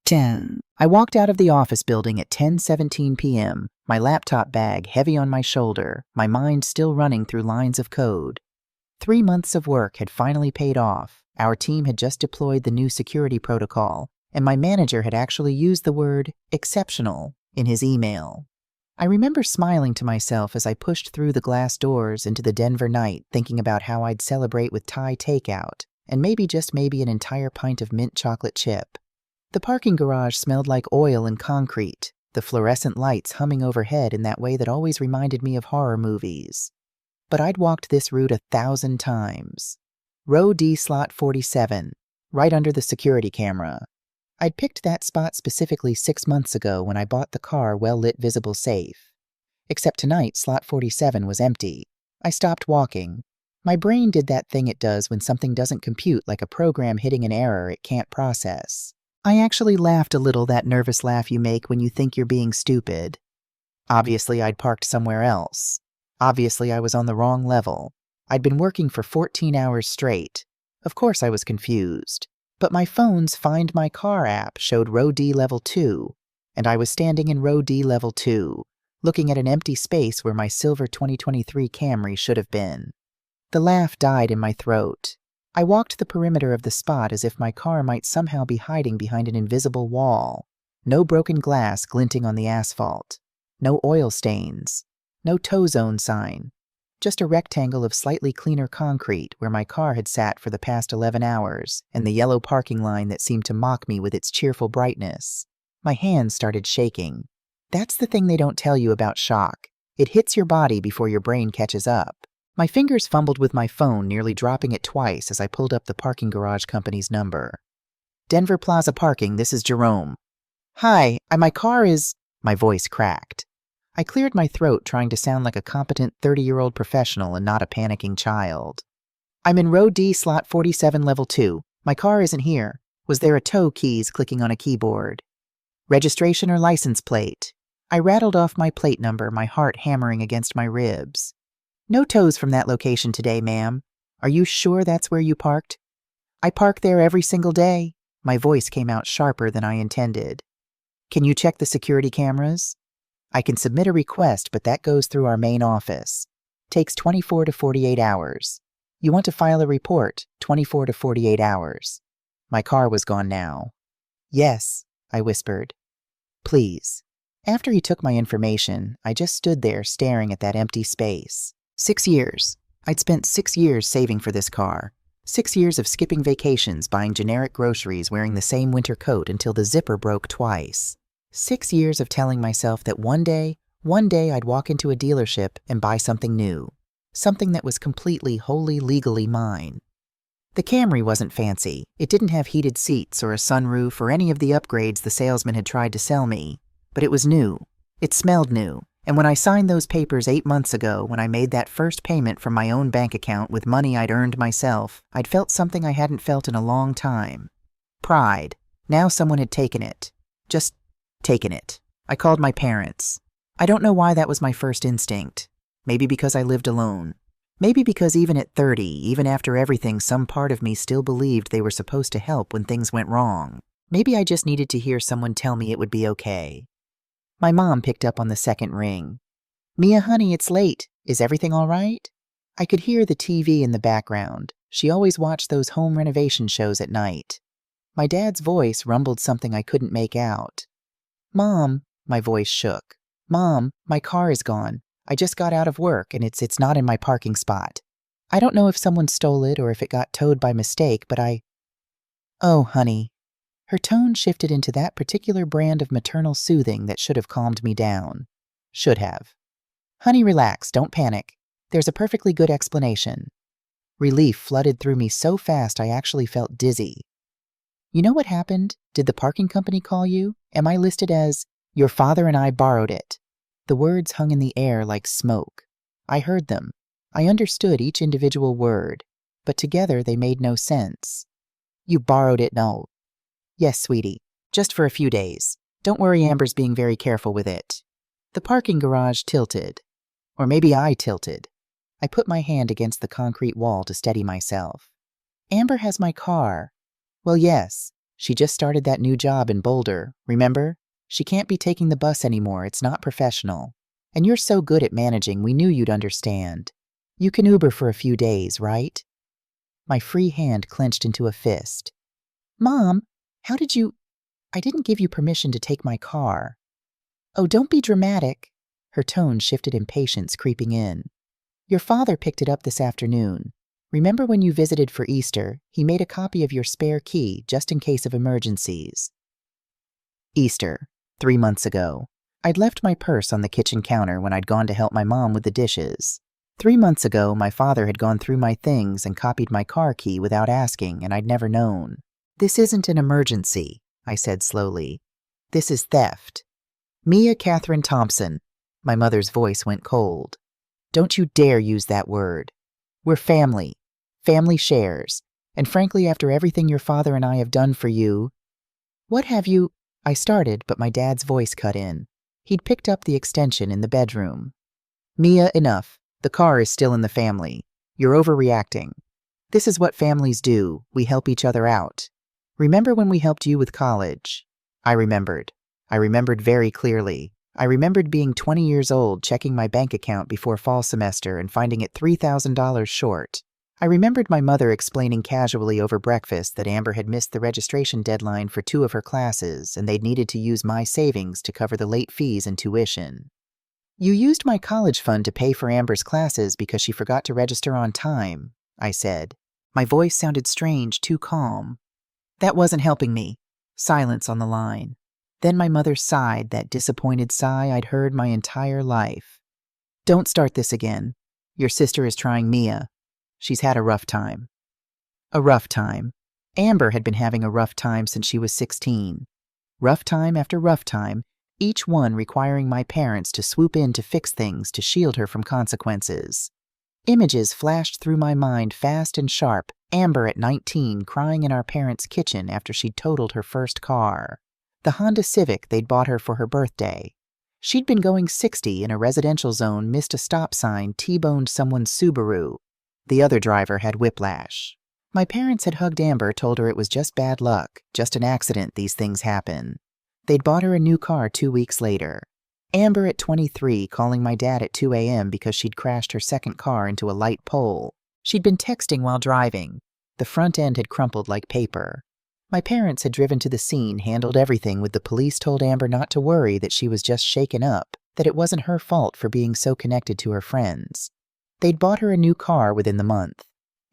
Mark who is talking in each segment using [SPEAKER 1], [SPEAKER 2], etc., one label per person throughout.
[SPEAKER 1] 10. I walked out of the office building at 10:17 p.m., my laptop bag heavy on my shoulder, my mind still running through lines of code. 3 months of work had finally paid off. Our team had just deployed the new security protocol, and my manager had actually used the word exceptional in his email. I remember smiling to myself as I pushed through the glass doors into the Denver night, thinking about how I'd celebrate with Thai takeout, and maybe just maybe an entire pint of mint chocolate chip. The parking garage smelled like oil and concrete, the fluorescent lights humming overhead in that way that always reminded me of horror movies. But I'd walked this route 1,000 times. Row D, slot 47, right under the security camera. I'd picked that spot specifically 6 months ago when I bought the car well-lit visible safe. Except tonight, slot 47 was empty. I stopped walking. My brain did that thing it does when something doesn't compute, like a program hitting an error it can't process. I actually laughed a little, that nervous laugh you make when you think you're being stupid. Obviously, I'd parked somewhere else. Obviously, I was on the wrong level. I'd been working for 14 hours straight. Of course I was confused. But my phone's Find My Car app showed row D level 2, and I was standing in row D level 2, looking at an empty space where my silver 2023 Camry should have been. The laugh died in my throat. I walked the perimeter of the spot as if my car might somehow be hiding behind an invisible wall. No broken glass glinting on the asphalt. No oil stains. No tow zone sign. Just a rectangle of slightly cleaner concrete where my car had sat for the past 11 hours, and the yellow parking line that seemed to mock me with its cheerful brightness. My hands started shaking. That's the thing they don't tell you about shock. It hits your body before your brain catches up. My fingers fumbled with my phone, nearly dropping it twice as I pulled up the parking garage company's number. Denver Plaza Parking, this is Jerome. Hi, my car is... My voice cracked. I cleared my throat, trying to sound like a competent 30-year-old professional and not a panicking child. I'm in row D, slot 47, level 2. My car isn't here. Was there a tow keys clicking on a keyboard? Registration or license plate? I rattled off my plate number, my heart hammering against my ribs. No tows from that location today, ma'am. Are you sure that's where you parked? I park there every single day. My voice came out sharper than I intended. Can you check the security cameras? I can submit a request, but that goes through our main office. Takes 24 to 48 hours. You want to file a report, 24 to 48 hours. My car was gone now. Yes, I whispered. Please. After he took my information, I just stood there staring at that empty space. 6 years. I'd spent 6 years saving for this car. 6 years of skipping vacations, buying generic groceries, wearing the same winter coat until the zipper broke twice. 6 years of telling myself that one day I'd walk into a dealership and buy something new. Something that was completely, wholly, legally mine. The Camry wasn't fancy. It didn't have heated seats or a sunroof or any of the upgrades the salesman had tried to sell me. But it was new. It smelled new. And when I signed those papers 8 months ago, when I made that first payment from my own bank account with money I'd earned myself, I'd felt something I hadn't felt in a long time. Pride. Now someone had taken it. Just taken it. I called my parents. I don't know why that was my first instinct. Maybe because I lived alone. Maybe because even at 30, even after everything, some part of me still believed they were supposed to help when things went wrong. Maybe I just needed to hear someone tell me it would be okay. My mom picked up on the second ring. Mia, honey, it's late. Is everything all right? I could hear the TV in the background. She always watched those home renovation shows at night. My dad's voice rumbled something I couldn't make out. Mom, my voice shook. Mom, my car is gone. I just got out of work and it's not in my parking spot. I don't know if someone stole it or if it got towed by mistake, but Oh, honey. Her tone shifted into that particular brand of maternal soothing that should have calmed me down. Should have. Honey, relax, don't panic. There's a perfectly good explanation. Relief flooded through me so fast I actually felt dizzy. You know what happened? Did the parking company call you? Am I listed as, your father and I borrowed it? The words hung in the air like smoke. I heard them. I understood each individual word, but together they made no sense. You borrowed it, no. Yes, sweetie. Just for a few days. Don't worry, Amber's being very careful with it. The parking garage tilted. Or maybe I tilted. I put my hand against the concrete wall to steady myself. Amber has my car. Well, yes, She just started that new job in Boulder, remember? She can't be taking the bus anymore, it's not professional. And you're so good at managing, we knew you'd understand. You can Uber for a few days, right? My free hand clenched into a fist. Mom, how did you… I didn't give you permission to take my car. Oh, don't be dramatic. Her tone shifted, impatience creeping in. Your father picked it up this afternoon. Remember when you visited for Easter, he made a copy of your spare key just in case of emergencies. Easter, 3 months ago. I'd left my purse on the kitchen counter when I'd gone to help my mom with the dishes. 3 months ago, my father had gone through my things and copied my car key without asking, and I'd never known. This isn't an emergency, I said slowly. This is theft. Mia Catherine Thompson. My mother's voice went cold. Don't you dare use that word. We're family. Family shares. And frankly, after everything your father and I have done for you… What have you… I started, but my dad's voice cut in. He'd picked up the extension in the bedroom. Mia, enough. The car is still in the family. You're overreacting. This is what families do. We help each other out. Remember when we helped you with college? I remembered. I remembered very clearly. I remembered being 20 years old, checking my bank account before fall semester and finding it $3,000 short. I remembered my mother explaining casually over breakfast that Amber had missed the registration deadline for 2 of her classes and they'd needed to use my savings to cover the late fees and tuition. You used my college fund to pay for Amber's classes because she forgot to register on time, I said. My voice sounded strange, too calm. That wasn't helping me. Silence on the line. Then my mother sighed, that disappointed sigh I'd heard my entire life. Don't start this again. Your sister is trying Mia. She's had a rough time. A rough time. Amber had been having a rough time since she was 16. Rough time after rough time, each one requiring my parents to swoop in to fix things to shield her from consequences. Images flashed through my mind fast and sharp. Amber at 19 crying in our parents' kitchen after she'd totaled her first car. The Honda Civic they'd bought her for her birthday. She'd been going 60 in a residential zone, missed a stop sign, T-boned someone's Subaru. The other driver had whiplash. My parents had hugged Amber, told her it was just bad luck, just an accident, these things happen. They'd bought her a new car 2 weeks later. Amber at 23 calling my dad at 2 a.m. because she'd crashed her second car into a light pole. She'd been texting while driving. The front end had crumpled like paper. My parents had driven to the scene, handled everything with the police, told Amber not to worry, that she was just shaken up, that it wasn't her fault for being so connected to her friends. They'd bought her a new car within the month.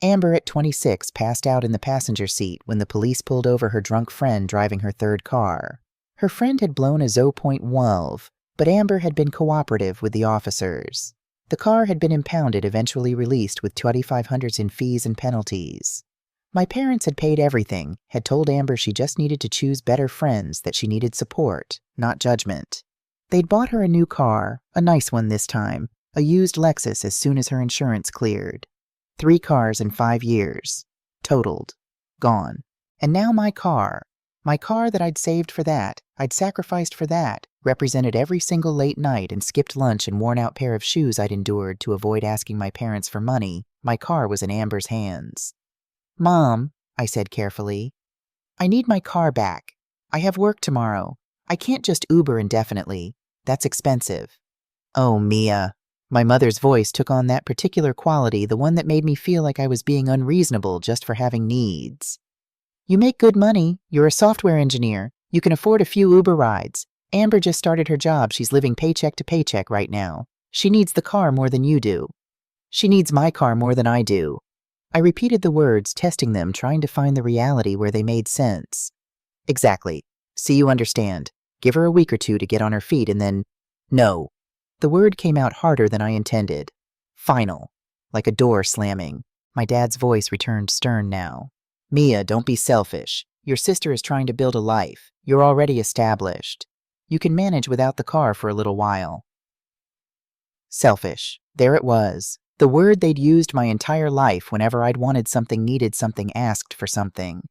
[SPEAKER 1] Amber at 26 passed out in the passenger seat when the police pulled over her drunk friend driving her third car. Her friend had blown a .12, but Amber had been cooperative with the officers. The car had been impounded, eventually released with $2,500 in fees and penalties. My parents had paid everything, had told Amber she just needed to choose better friends, that she needed support, not judgment. They'd bought her a new car, a nice one this time, a used Lexus as soon as her insurance cleared. 3 cars in 5 years. Totaled. Gone. And now my car that I'd saved for that, I'd sacrificed for that, represented every single late night and skipped lunch and worn-out pair of shoes I'd endured to avoid asking my parents for money. My car was in Amber's hands. Mom, I said carefully, I need my car back. I have work tomorrow. I can't just Uber indefinitely. That's expensive. Oh, Mia. My mother's voice took on that particular quality, the one that made me feel like I was being unreasonable just for having needs. You make good money. You're a software engineer. You can afford a few Uber rides. Amber just started her job. She's living paycheck to paycheck right now. She needs the car more than you do. She needs my car more than I do. I repeated the words, testing them, trying to find the reality where they made sense. Exactly. See, you understand. Give her a week or 2 to get on her feet and then… No. The word came out harder than I intended. Final. Like a door slamming. My dad's voice returned stern now. Mia, don't be selfish. Your sister is trying to build a life. You're already established. You can manage without the car for a little while. Selfish. There it was. The word they'd used my entire life whenever I'd wanted something, needed something, asked for something.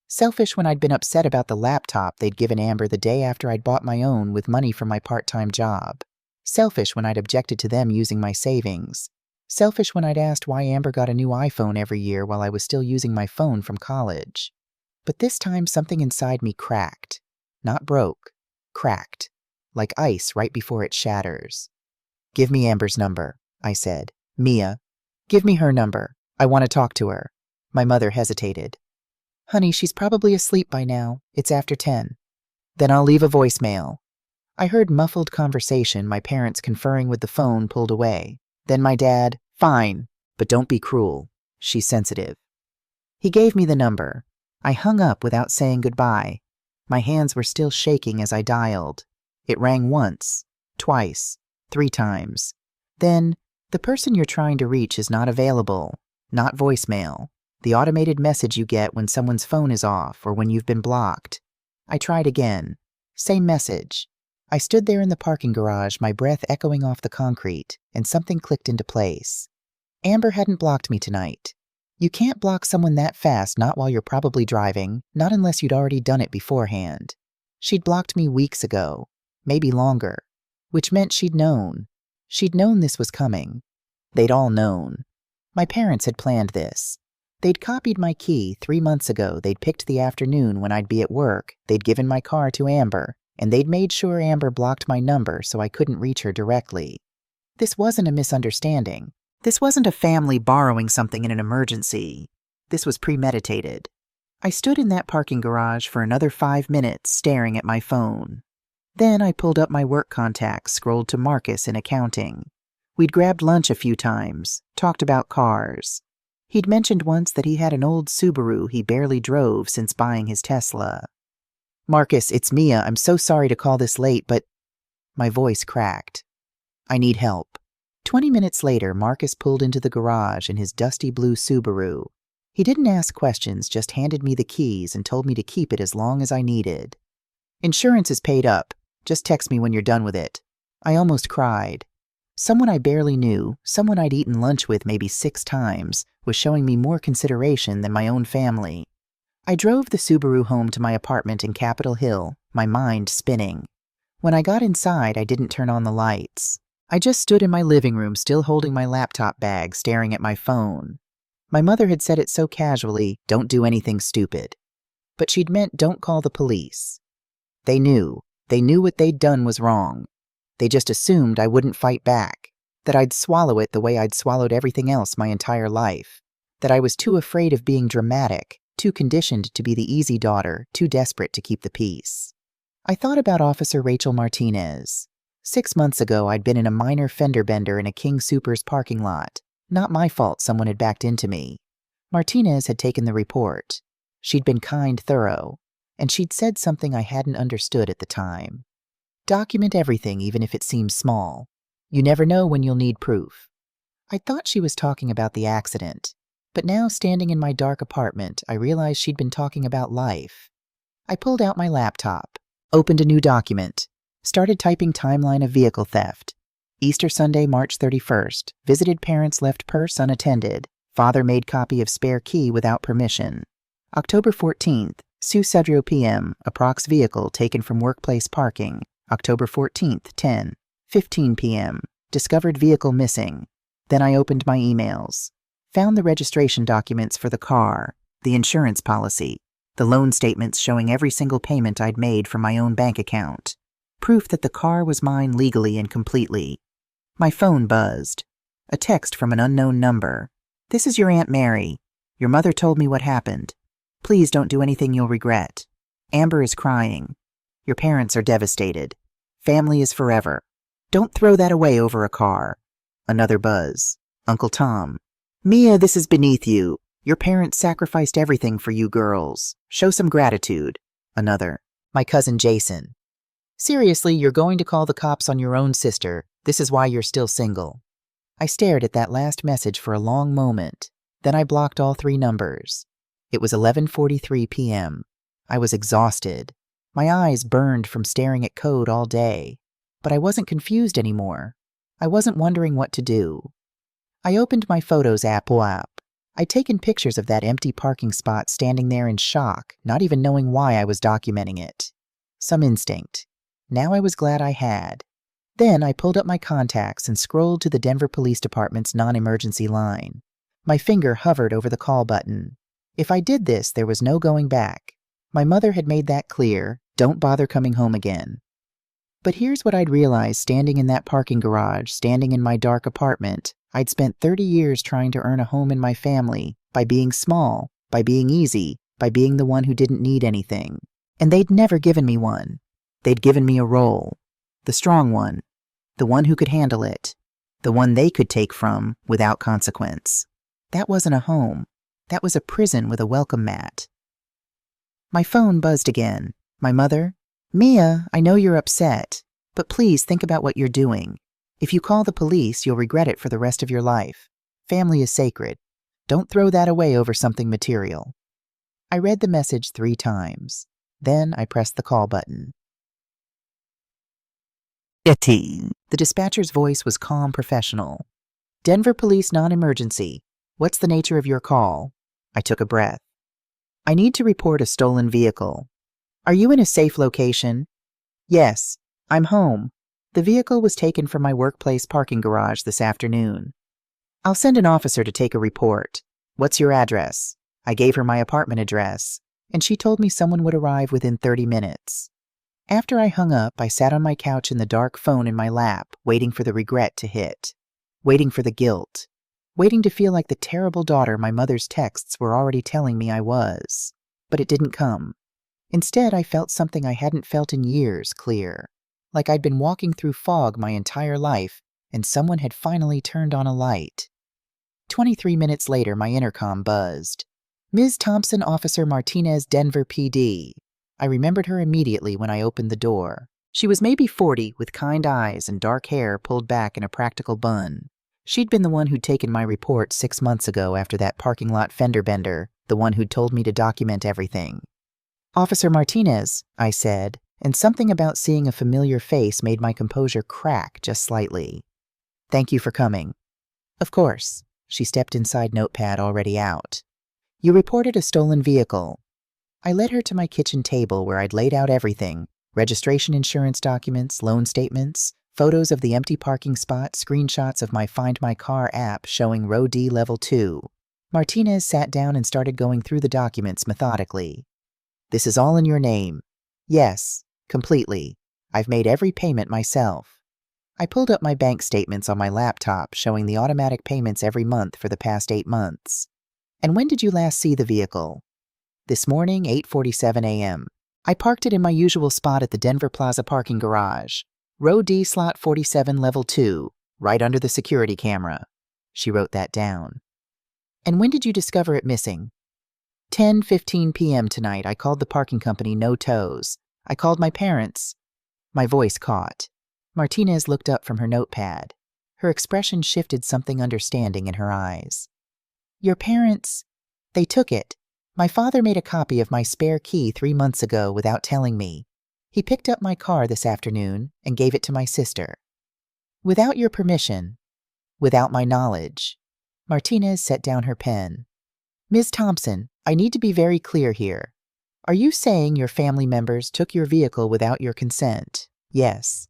[SPEAKER 1] Selfish when I'd been upset about the laptop they'd given Amber the day after I'd bought my own with money from my part-time job. Selfish when I'd objected to them using my savings. Selfish when I'd asked why Amber got a new iPhone every year while I was still using my phone from college. But this time something inside me cracked. Not broke. Cracked. Like ice right before it shatters. "Give me Amber's number," I said. "Mia, give me her number. I want to talk to her." My mother hesitated. "Honey, she's probably asleep by now. It's after 10. "Then I'll leave a voicemail." I heard muffled conversation, my parents conferring with the phone pulled away. Then my dad, "Fine, but don't be cruel. She's sensitive." He gave me the number. I hung up without saying goodbye. My hands were still shaking as I dialed. It rang once, twice, 3 times. Then, "The person you're trying to reach is not available." Not voicemail. The automated message you get when someone's phone is off or when you've been blocked. I tried again. Same message. I stood there in the parking garage, my breath echoing off the concrete, and something clicked into place. Amber hadn't blocked me tonight. You can't block someone that fast, not while you're probably driving, not unless you'd already done it beforehand. She'd blocked me weeks ago, maybe longer, which meant she'd known. She'd known this was coming. They'd all known. My parents had planned this. They'd copied my key 3 months ago. They'd picked the afternoon when I'd be at work. They'd given my car to Amber, and they'd made sure Amber blocked my number so I couldn't reach her directly. This wasn't a misunderstanding. This wasn't a family borrowing something in an emergency. This was premeditated. I stood in that parking garage for another 5 minutes staring at my phone. Then I pulled up my work contacts, scrolled to Marcus in accounting. We'd grabbed lunch a few times, talked about cars. He'd mentioned once that he had an old Subaru he barely drove since buying his Tesla. "Marcus, it's Mia. I'm so sorry to call this late, but..." My voice cracked. "I need help." 20 minutes later, Marcus pulled into the garage in his dusty blue Subaru. He didn't ask questions, just handed me the keys and told me to keep it as long as I needed. "Insurance is paid up. Just text me when you're done with it." I almost cried. Someone I barely knew, someone I'd eaten lunch with maybe 6 times, was showing me more consideration than my own family. I drove the Subaru home to my apartment in Capitol Hill, my mind spinning. When I got inside, I didn't turn on the lights. I just stood in my living room, still holding my laptop bag, staring at my phone. My mother had said it so casually, "Don't do anything stupid." But she'd meant don't call the police. They knew. They knew what they'd done was wrong. They just assumed I wouldn't fight back, that I'd swallow it the way I'd swallowed everything else my entire life, that I was too afraid of being dramatic, too conditioned to be the easy daughter, too desperate to keep the peace. I thought about Officer Rachel Martinez. 6 months ago, I'd been in a minor fender bender in a King Soopers parking lot. Not my fault someone had backed into me. Martinez had taken the report. She'd been kind, thorough, and she'd said something I hadn't understood at the time. Document everything, even if it seems small. You never know when you'll need proof. I thought she was talking about the accident, but now standing in my dark apartment, I realized she'd been talking about life. I pulled out my laptop, opened a new document, started typing timeline of vehicle theft. Easter Sunday, March 31st. Visited parents left purse unattended. Father made copy of spare key without permission. October 14th. Sioux Cedro PM. Approx vehicle taken from workplace parking. October 14th, 10:15 p.m. Discovered vehicle missing. Then I opened my emails. Found the registration documents for the car, the insurance policy, the loan statements showing every single payment I'd made from my own bank account. Proof that the car was mine legally and completely. My phone buzzed. A text from an unknown number. "This is your Aunt Mary. Your mother told me what happened. Please don't do anything you'll regret. Amber is crying. Your parents are devastated. Family is forever. Don't throw that away over a car." Another buzz. Uncle Tom. "Mia, this is beneath you. Your parents sacrificed everything for you girls. Show some gratitude." Another. My cousin Jason. "Seriously, you're going to call the cops on your own sister. This is why you're still single." I stared at that last message for a long moment. Then I blocked all 3 numbers. It was 11:43 p.m. I was exhausted. My eyes burned from staring at code all day. But I wasn't confused anymore. I wasn't wondering what to do. I opened my Photos app. I'd taken pictures of that empty parking spot, standing there in shock, not even knowing why I was documenting it. Some instinct. Now I was glad I had. Then I pulled up my contacts and scrolled to the Denver Police Department's non-emergency line. My finger hovered over the call button. If I did this, there was no going back. My mother had made that clear. Don't bother coming home again. But here's what I'd realized standing in that parking garage, standing in my dark apartment. I'd spent 30 years trying to earn a home in my family by being small, by being easy, by being the one who didn't need anything. And they'd never given me one. They'd given me a role. The strong one. The one who could handle it. The one they could take from without consequence. That wasn't a home. That was a prison with a welcome mat. My phone buzzed again. My mother, "Mia, I know you're upset, but please think about what you're doing. If you call the police, you'll regret it for the rest of your life. Family is sacred. Don't throw that away over something material." I read the message 3 times. Then I pressed the call button. The dispatcher's voice was calm, professional. "Denver Police non-emergency. What's the nature of your call?" I took a breath. "I need to report a stolen vehicle." "Are you in a safe location?" "Yes, I'm home. The vehicle was taken from my workplace parking garage this afternoon." "I'll send an officer to take a report. What's your address?" I gave her my apartment address, and she told me someone would arrive within 30 minutes. After I hung up, I sat on my couch in the dark, phone in my lap, waiting for the regret to hit, waiting for the guilt, waiting to feel like the terrible daughter my mother's texts were already telling me I was. But it didn't come. Instead, I felt something I hadn't felt in years clear, like I'd been walking through fog my entire life, and someone had finally turned on a light. 23 minutes later, my intercom buzzed. "Ms. Thompson, Officer Martinez, Denver PD." I remembered her immediately when I opened the door. She was maybe 40, with kind eyes and dark hair pulled back in a practical bun. She'd been the one who'd taken my report 6 months ago after that parking lot fender bender, the one who'd told me to document everything. "Officer Martinez," I said, and something about seeing a familiar face made my composure crack just slightly. "Thank you for coming." "Of course." She stepped inside Notepad already out. "You reported a stolen vehicle." I led her to my kitchen table where I'd laid out everything: registration insurance documents, loan statements, photos of the empty parking spot, screenshots of my Find My Car app showing Row D Level 2. Martinez sat down and started going through the documents methodically. "This is all in your name." "Yes, completely. I've made every payment myself." I pulled up my bank statements on my laptop showing the automatic payments every month for the past 8 months. "And when did you last see the vehicle?" "This morning, 8:47 a.m. I parked it in my usual spot at the Denver Plaza parking garage. Row D, slot 47, level 2, right under the security camera." She wrote that down. "And when did you discover it missing?" 10:15 p.m. tonight. I called the parking company, no tows. I called my parents." My voice caught. Martinez looked up from her notepad. Her expression shifted, something understanding in her eyes. "Your parents, they took it. My father made a copy of my spare key 3 months ago without telling me. He picked up my car this afternoon and gave it to my sister. Without your permission, without my knowledge." Martinez set down her pen. "Ms. Thompson, I need to be very clear here. Are you saying your family members took your vehicle without your consent?" "Yes."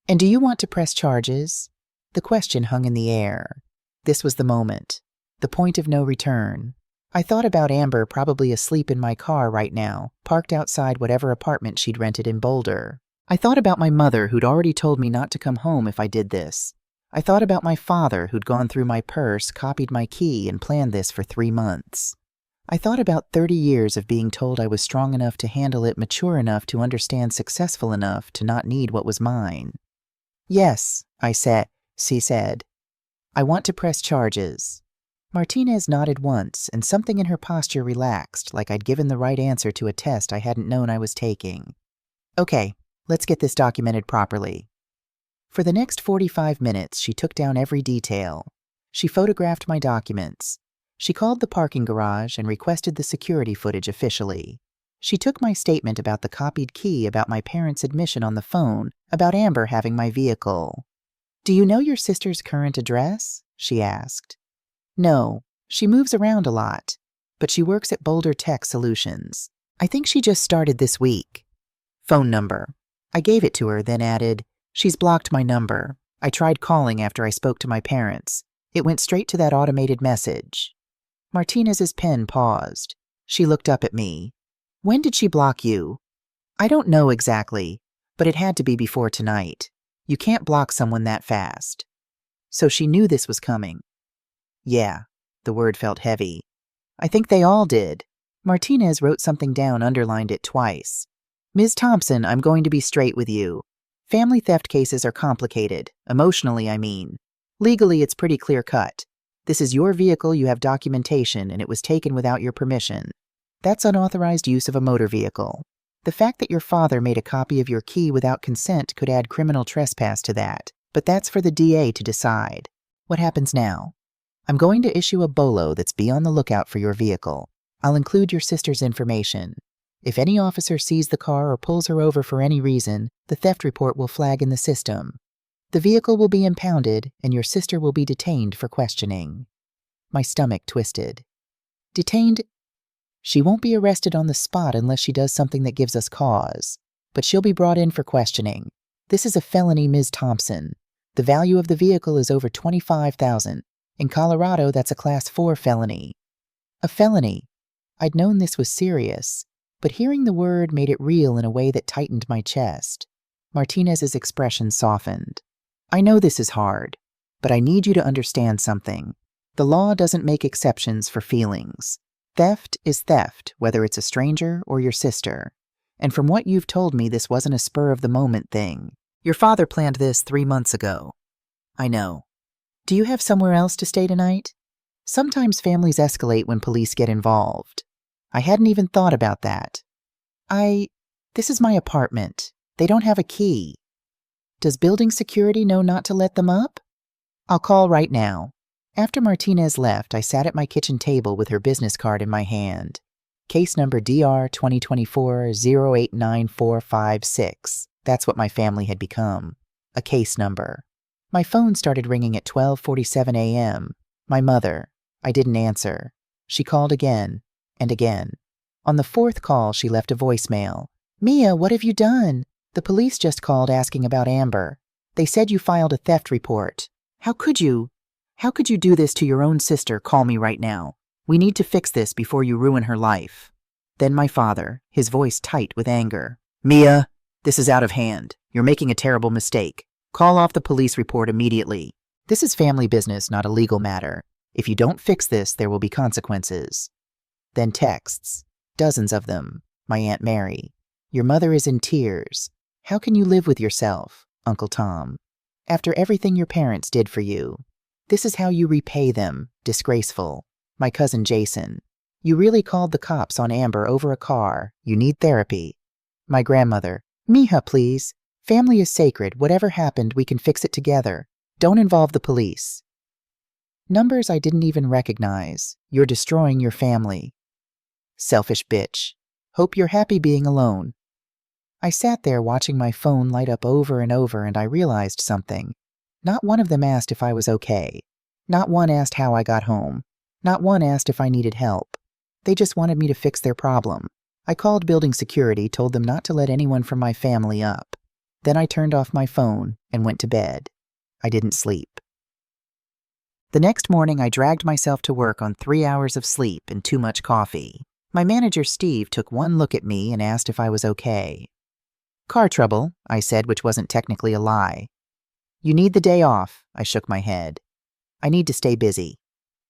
[SPEAKER 1] "And do you want to press charges?" The question hung in the air. This was the moment. The point of no return. I thought about Amber, probably asleep in my car right now, parked outside whatever apartment she'd rented in Boulder. I thought about my mother, who'd already told me not to come home if I did this. I thought about my father, who'd gone through my purse, copied my key, and planned this for 3 months. I thought about 30 years of being told I was strong enough to handle it, mature enough to understand, successful enough to not need what was mine. "Yes," she said. "I want to press charges." Martinez nodded once, and something in her posture relaxed, like I'd given the right answer to a test I hadn't known I was taking. "Okay, let's get this documented properly." For the next 45 minutes, she took down every detail. She photographed my documents. She called the parking garage and requested the security footage officially. She took my statement about the copied key, about my parents' admission on the phone, about Amber having my vehicle. "Do you know your sister's current address?" she asked. "No, she moves around a lot, but she works at Boulder Tech Solutions. I think she just started this week." "Phone number." I gave it to her, then added, "She's blocked my number. I tried calling after I spoke to my parents. It went straight to that automated message." Martinez's pen paused. She looked up at me. When did she block you? I don't know exactly, but it had to be before tonight. You can't block someone that fast. So she knew this was coming. Yeah, the word felt heavy. I think they all did. Martinez wrote something down, underlined it twice. Ms. Thompson, I'm going to be straight with you. Family theft cases are complicated, emotionally I mean. Legally, it's pretty clear-cut. This is your vehicle, you have documentation, and it was taken without your permission. That's unauthorized use of a motor vehicle. The fact that your father made a copy of your key without consent could add criminal trespass to that, but that's for the DA to decide. What happens now? I'm going to issue a bolo that's be on the lookout for your vehicle. I'll include your sister's information. If any officer sees the car or pulls her over for any reason, the theft report will flag in the system. The vehicle will be impounded, and your sister will be detained for questioning. My stomach twisted. Detained? She won't be arrested on the spot unless she does something that gives us cause. But she'll be brought in for questioning. This is a felony, Ms. Thompson. The value of the vehicle is over $25,000. In Colorado, that's a Class 4 felony. A felony. I'd known this was serious, but hearing the word made it real in a way that tightened my chest. Martinez's expression softened. I know this is hard, but I need you to understand something. The law doesn't make exceptions for feelings. Theft is theft, whether it's a stranger or your sister. And from what you've told me, this wasn't a spur-of-the-moment thing. Your father planned this 3 months ago. I know. Do you have somewhere else to stay tonight? Sometimes families escalate when police get involved. I hadn't even thought about that. This is my apartment. They don't have a key. Does building security know not to let them up? I'll call right now. After Martinez left, I sat at my kitchen table with her business card in my hand. Case number DR 2024-089456. That's what my family had become. A case number. My phone started ringing at 12:47 a.m. My mother. I didn't answer. She called again and again. On the 4th call, she left a voicemail. Mia, what have you done? The police just called asking about Amber. They said you filed a theft report. How could you do this to your own sister? Call me right now. We need to fix this before you ruin her life. Then my father, his voice tight with anger. Mia, this is out of hand. You're making a terrible mistake. Call off the police report immediately. This is family business, not a legal matter. If you don't fix this, there will be consequences. Then texts. Dozens of them. My Aunt Mary. Your mother is in tears. How can you live with yourself, Uncle Tom? After everything your parents did for you. This is how you repay them. Disgraceful. My cousin Jason. You really called the cops on Amber over a car. You need therapy. My grandmother. Mija, please. Family is sacred. Whatever happened, we can fix it together. Don't involve the police. Numbers I didn't even recognize. You're destroying your family. Selfish bitch. Hope you're happy being alone. I sat there watching my phone light up over and over, and I realized something. Not one of them asked if I was okay. Not one asked how I got home. Not one asked if I needed help. They just wanted me to fix their problem. I called building security, told them not to let anyone from my family up. Then I turned off my phone and went to bed. I didn't sleep. The next morning, I dragged myself to work on 3 hours of sleep and too much coffee. My manager, Steve, took one look at me and asked if I was okay. Car trouble, I said, which wasn't technically a lie. You need the day off, I shook my head. I need to stay busy.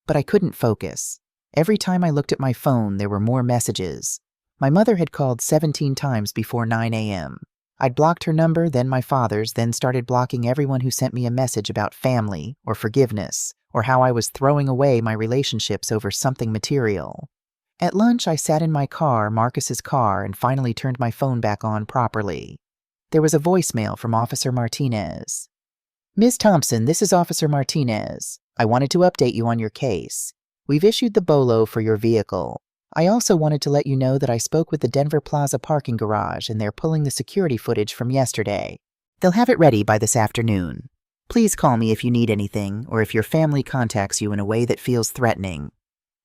[SPEAKER 1] But I couldn't focus. Every time I looked at my phone, there were more messages. My mother had called 17 times before 9 a.m. I'd blocked her number, then my father's, then started blocking everyone who sent me a message about family or forgiveness or how I was throwing away my relationships over something material. At lunch, I sat in my car, Marcus's car, and finally turned my phone back on properly. There was a voicemail from Officer Martinez. Ms. Thompson, this is Officer Martinez. I wanted to update you on your case. We've issued the bolo for your vehicle. I also wanted to let you know that I spoke with the Denver Plaza parking garage and they're pulling the security footage from yesterday. They'll have it ready by this afternoon. Please call me if you need anything or if your family contacts you in a way that feels threatening.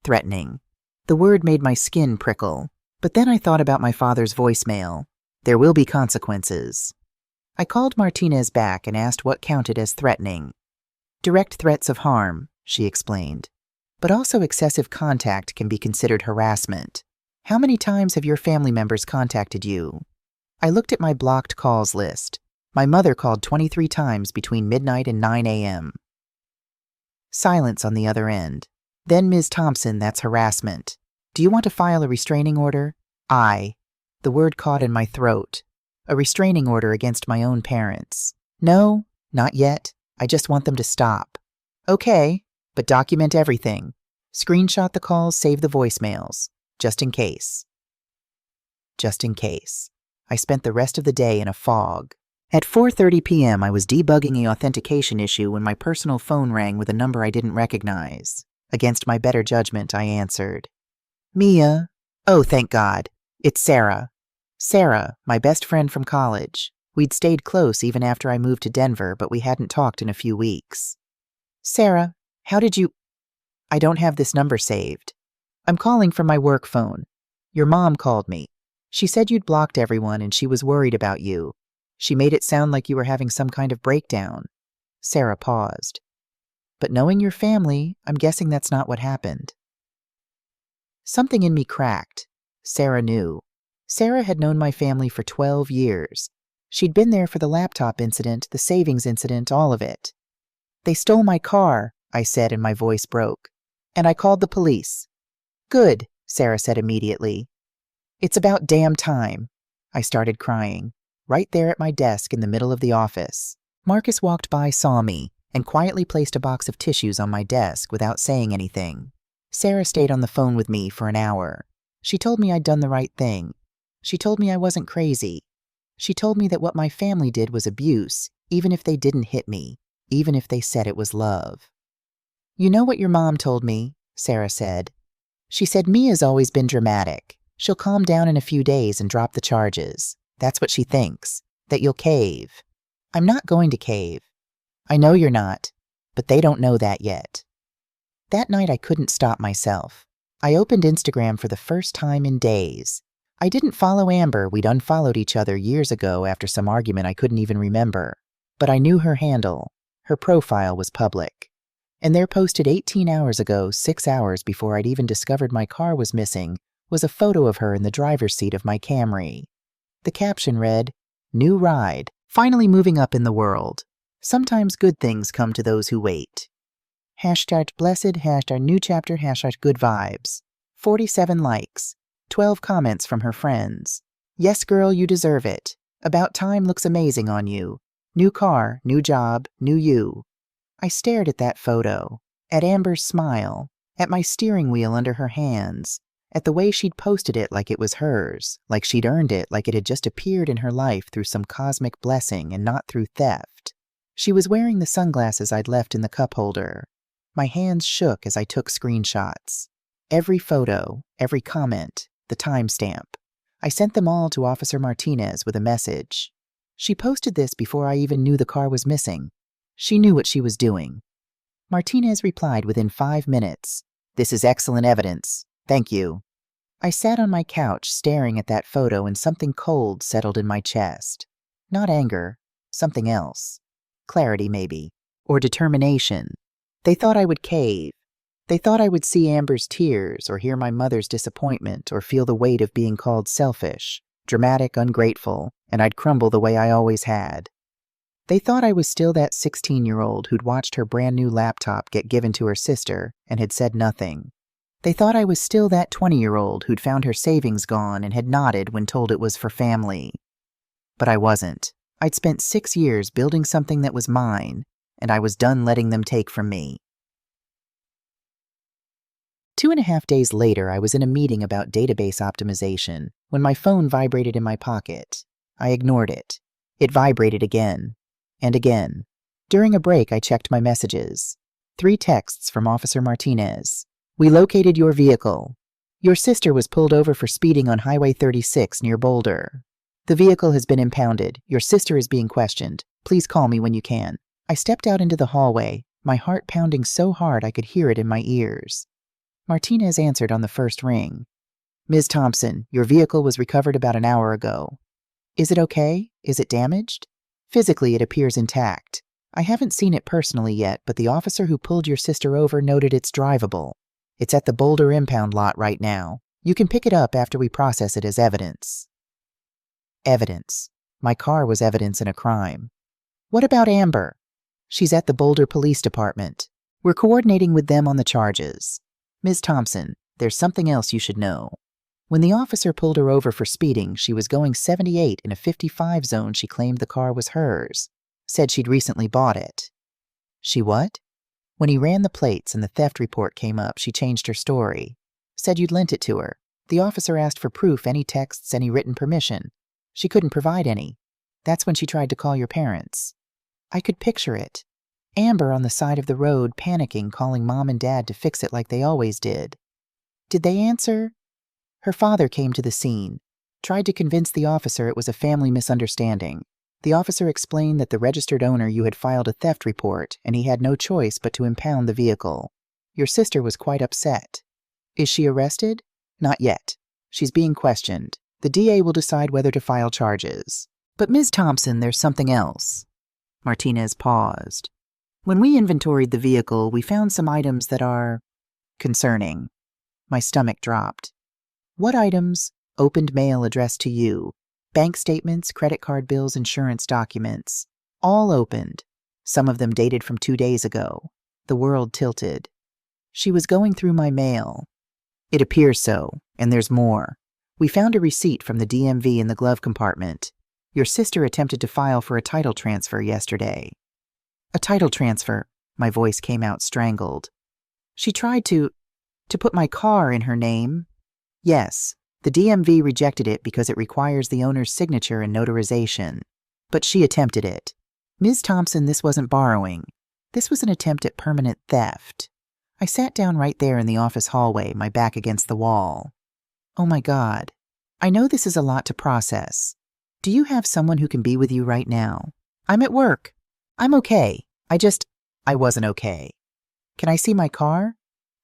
[SPEAKER 1] Threatening. The word made my skin prickle, but then I thought about my father's voicemail. There will be consequences. I called Martinez back and asked what counted as threatening. Direct threats of harm, she explained. But also excessive contact can be considered harassment. How many times have your family members contacted you? I looked at my blocked calls list. My mother called 23 times between midnight and 9 a.m. Silence on the other end. Then, Ms. Thompson, that's harassment. Do you want to file a restraining order? The word caught in my throat. A restraining order against my own parents. No, not yet. I just want them to stop. Okay, but document everything. Screenshot the calls, save the voicemails. Just in case. Just in case. I spent the rest of the day in a fog. At 4:30 p.m., I was debugging an authentication issue when my personal phone rang with a number I didn't recognize. Against my better judgment, I answered. Mia. Oh, thank God. It's Sarah. Sarah, my best friend from college. We'd stayed close even after I moved to Denver, but we hadn't talked in a few weeks. Sarah, how did you... I don't have this number saved. I'm calling from my work phone. Your mom called me. She said you'd blocked everyone and she was worried about you. She made it sound like you were having some kind of breakdown. Sarah paused. But knowing your family, I'm guessing that's not what happened. Something in me cracked. Sarah knew. Sarah had known my family for 12 years. She'd been there for the laptop incident, the savings incident, all of it. They stole my car, I said, and my voice broke. And I called the police. Good, Sarah said immediately. It's about damn time. I started crying. Right there at my desk in the middle of the office. Marcus walked by, saw me, and quietly placed a box of tissues on my desk without saying anything. Sarah stayed on the phone with me for an hour. She told me I'd done the right thing. She told me I wasn't crazy. She told me that what my family did was abuse, even if they didn't hit me, even if they said it was love. You know what your mom told me, Sarah said. She said Mia's always been dramatic. She'll calm down in a few days and drop the charges. That's what she thinks, that you'll cave. I'm not going to cave. I know you're not, but they don't know that yet. That night I couldn't stop myself. I opened Instagram for the first time in days. I didn't follow Amber. We'd unfollowed each other years ago after some argument I couldn't even remember. But I knew her handle. Her profile was public. And there, posted 18 hours ago, 6 hours before I'd even discovered my car was missing, was a photo of her in the driver's seat of my Camry. The caption read, "New ride, finally moving up in the world. Sometimes good things come to those who wait." Hashtag blessed, hashtag new chapter, hashtag good vibes. 47 likes. 12 comments from her friends. Yes, girl, you deserve it. About time looks amazing on you. New car, new job, new you. I stared at that photo, at Amber's smile, at my steering wheel under her hands, at the way she'd posted it like it was hers, like she'd earned it, like it had just appeared in her life through some cosmic blessing and not through theft. She was wearing the sunglasses I'd left in the cup holder. My hands shook as I took screenshots. Every photo, every comment, the timestamp. I sent them all to Officer Martinez with a message. She posted this before I even knew the car was missing. She knew what she was doing. Martinez replied within 5 minutes. "This is excellent evidence. Thank you." I sat on my couch staring at that photo and something cold settled in my chest. Not anger, something else. Clarity, maybe. Or determination. They thought I would cave. They thought I would see Amber's tears or hear my mother's disappointment or feel the weight of being called selfish, dramatic, ungrateful, and I'd crumble the way I always had. They thought I was still that 16-year-old who'd watched her brand new laptop get given to her sister and had said nothing. They thought I was still that 20-year-old who'd found her savings gone and had nodded when told it was for family. But I wasn't. I'd spent 6 years building something that was mine, and I was done letting them take from me. 2.5 days later, I was in a meeting about database optimization when my phone vibrated in my pocket. I ignored it. It vibrated again and again. During a break, I checked my messages. 3 texts from Officer Martinez. "We located your vehicle. Your sister was pulled over for speeding on Highway 36 near Boulder. The vehicle has been impounded. Your sister is being questioned. Please call me when you can." I stepped out into the hallway, my heart pounding so hard I could hear it in my ears. Martinez answered on the first ring. "Ms. Thompson, your vehicle was recovered about an hour ago. Is it okay? Is it damaged? Physically, it appears intact. I haven't seen it personally yet, but the officer who pulled your sister over noted it's drivable. It's at the Boulder impound lot right now. You can pick it up after we process it as evidence. Evidence. My car was evidence in a crime. What about Amber? She's at the Boulder Police Department. We're coordinating with them on the charges. Ms. Thompson, there's something else you should know. When the officer pulled her over for speeding, she was going 78 in a 55 zone. She claimed the car was hers. Said she'd recently bought it. She what? When he ran the plates and the theft report came up, she changed her story. Said you'd lent it to her. The officer asked for proof, any texts, any written permission. She couldn't provide any. That's when she tried to call your parents. I could picture it. Amber on the side of the road, panicking, calling Mom and Dad to fix it like they always did. Did they answer? Her father came to the scene, tried to convince the officer it was a family misunderstanding. The officer explained that the registered owner you had filed a theft report, and he had no choice but to impound the vehicle. Your sister was quite upset. Is she arrested? Not yet. She's being questioned. The DA will decide whether to file charges. But Ms. Thompson, there's something else. Martinez paused. When we inventoried the vehicle, we found some items that are concerning. My stomach dropped. What items? Opened mail addressed to you. Bank statements, credit card bills, insurance documents. All opened. Some of them dated from 2 days ago. The world tilted. She was going through my mail. It appears so, and there's more. We found a receipt from the DMV in the glove compartment. Your sister attempted to file for a title transfer yesterday. A title transfer. My voice came out strangled. She tried to put my car in her name. Yes, the DMV rejected it because it requires the owner's signature and notarization. But she attempted it. Ms. Thompson, this wasn't borrowing. This was an attempt at permanent theft. I sat down right there in the office hallway, my back against the wall. Oh my God. I know this is a lot to process. Do you have someone who can be with you right now? I'm at work. I'm okay. I wasn't okay. Can I see my car?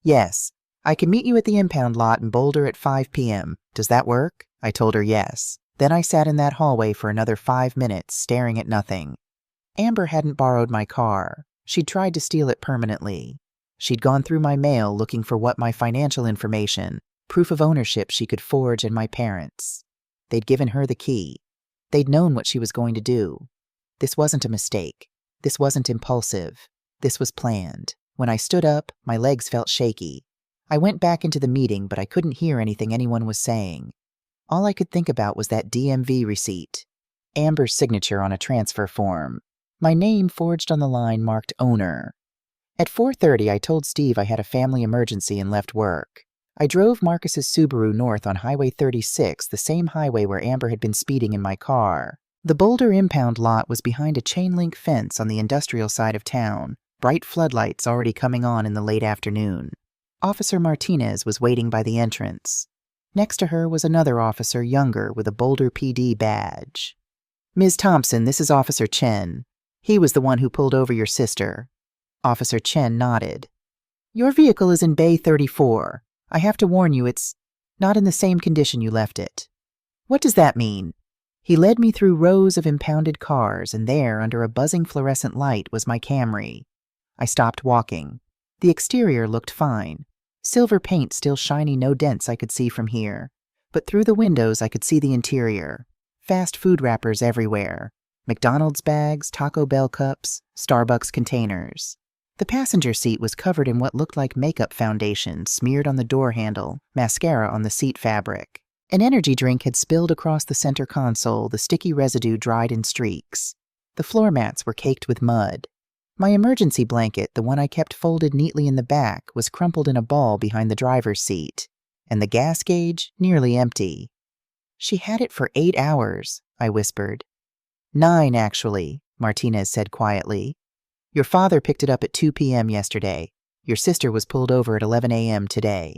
[SPEAKER 1] Yes. I can meet you at the impound lot in Boulder at 5 p.m. Does that work? I told her yes. Then I sat in that hallway for another 5 minutes, staring at nothing. Amber hadn't borrowed my car. She'd tried to steal it permanently. She'd gone through my mail looking for my financial information, proof of ownership she could forge, and my parents. They'd given her the key. They'd known what she was going to do. This wasn't a mistake. This wasn't impulsive. This was planned. When I stood up, my legs felt shaky. I went back into the meeting, but I couldn't hear anything anyone was saying. All I could think about was that DMV receipt. Amber's signature on a transfer form. My name forged on the line marked owner. At 4:30, I told Steve I had a family emergency and left work. I drove Marcus's Subaru north on Highway 36, the same highway where Amber had been speeding in my car. The Boulder impound lot was behind a chain-link fence on the industrial side of town, bright floodlights already coming on in the late afternoon. Officer Martinez was waiting by the entrance. Next to her was another officer, younger, with a Boulder PD badge. Ms. Thompson, this is Officer Chen. He was the one who pulled over your sister. Officer Chen nodded. Your vehicle is in Bay 34. I have to warn you, it's not in the same condition you left it. What does that mean? He led me through rows of impounded cars, and there, under a buzzing fluorescent light, was my Camry. I stopped walking. The exterior looked fine. Silver paint still shiny, no dents I could see from here. But through the windows I could see the interior. Fast food wrappers everywhere. McDonald's bags, Taco Bell cups, Starbucks containers. The passenger seat was covered in what looked like makeup foundation smeared on the door handle, mascara on the seat fabric. An energy drink had spilled across the center console, the sticky residue dried in streaks. The floor mats were caked with mud. My emergency blanket, the one I kept folded neatly in the back, was crumpled in a ball behind the driver's seat, and the gas gauge nearly empty. She had it for 8 hours, I whispered. 9, actually, Martinez said quietly. Your father picked it up at 2 p.m. yesterday. Your sister was pulled over at 11 a.m. today.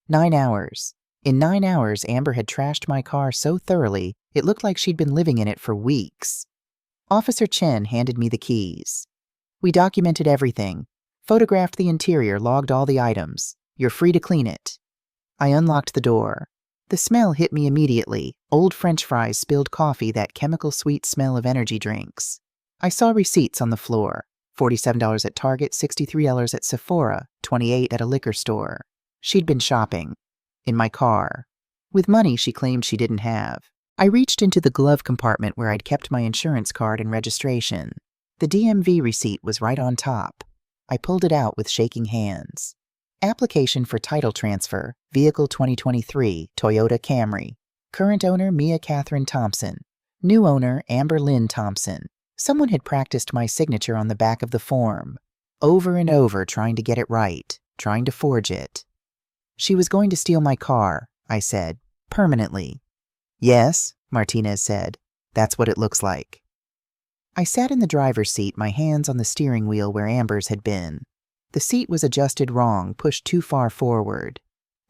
[SPEAKER 1] 9 hours. In 9 hours, Amber had trashed my car so thoroughly, it looked like she'd been living in it for weeks. Officer Chen handed me the keys. We documented everything, photographed the interior, logged all the items. You're free to clean it. I unlocked the door. The smell hit me immediately. Old French fries, spilled coffee, that chemical-sweet smell of energy drinks. I saw receipts on the floor. $47 at Target, $63 at Sephora, $28 at a liquor store. She'd been shopping. In my car. With money she claimed she didn't have. I reached into the glove compartment where I'd kept my insurance card and registration. The DMV receipt was right on top. I pulled it out with shaking hands. Application for title transfer, vehicle 2023, Toyota Camry. Current owner, Mia Catherine Thompson. New owner, Amber Lynn Thompson. Someone had practiced my signature on the back of the form. Over and over, trying to get it right, trying to forge it. She was going to steal my car, I said, permanently. Yes, Martinez said. That's what it looks like. I sat in the driver's seat, my hands on the steering wheel where Amber's had been. The seat was adjusted wrong, pushed too far forward.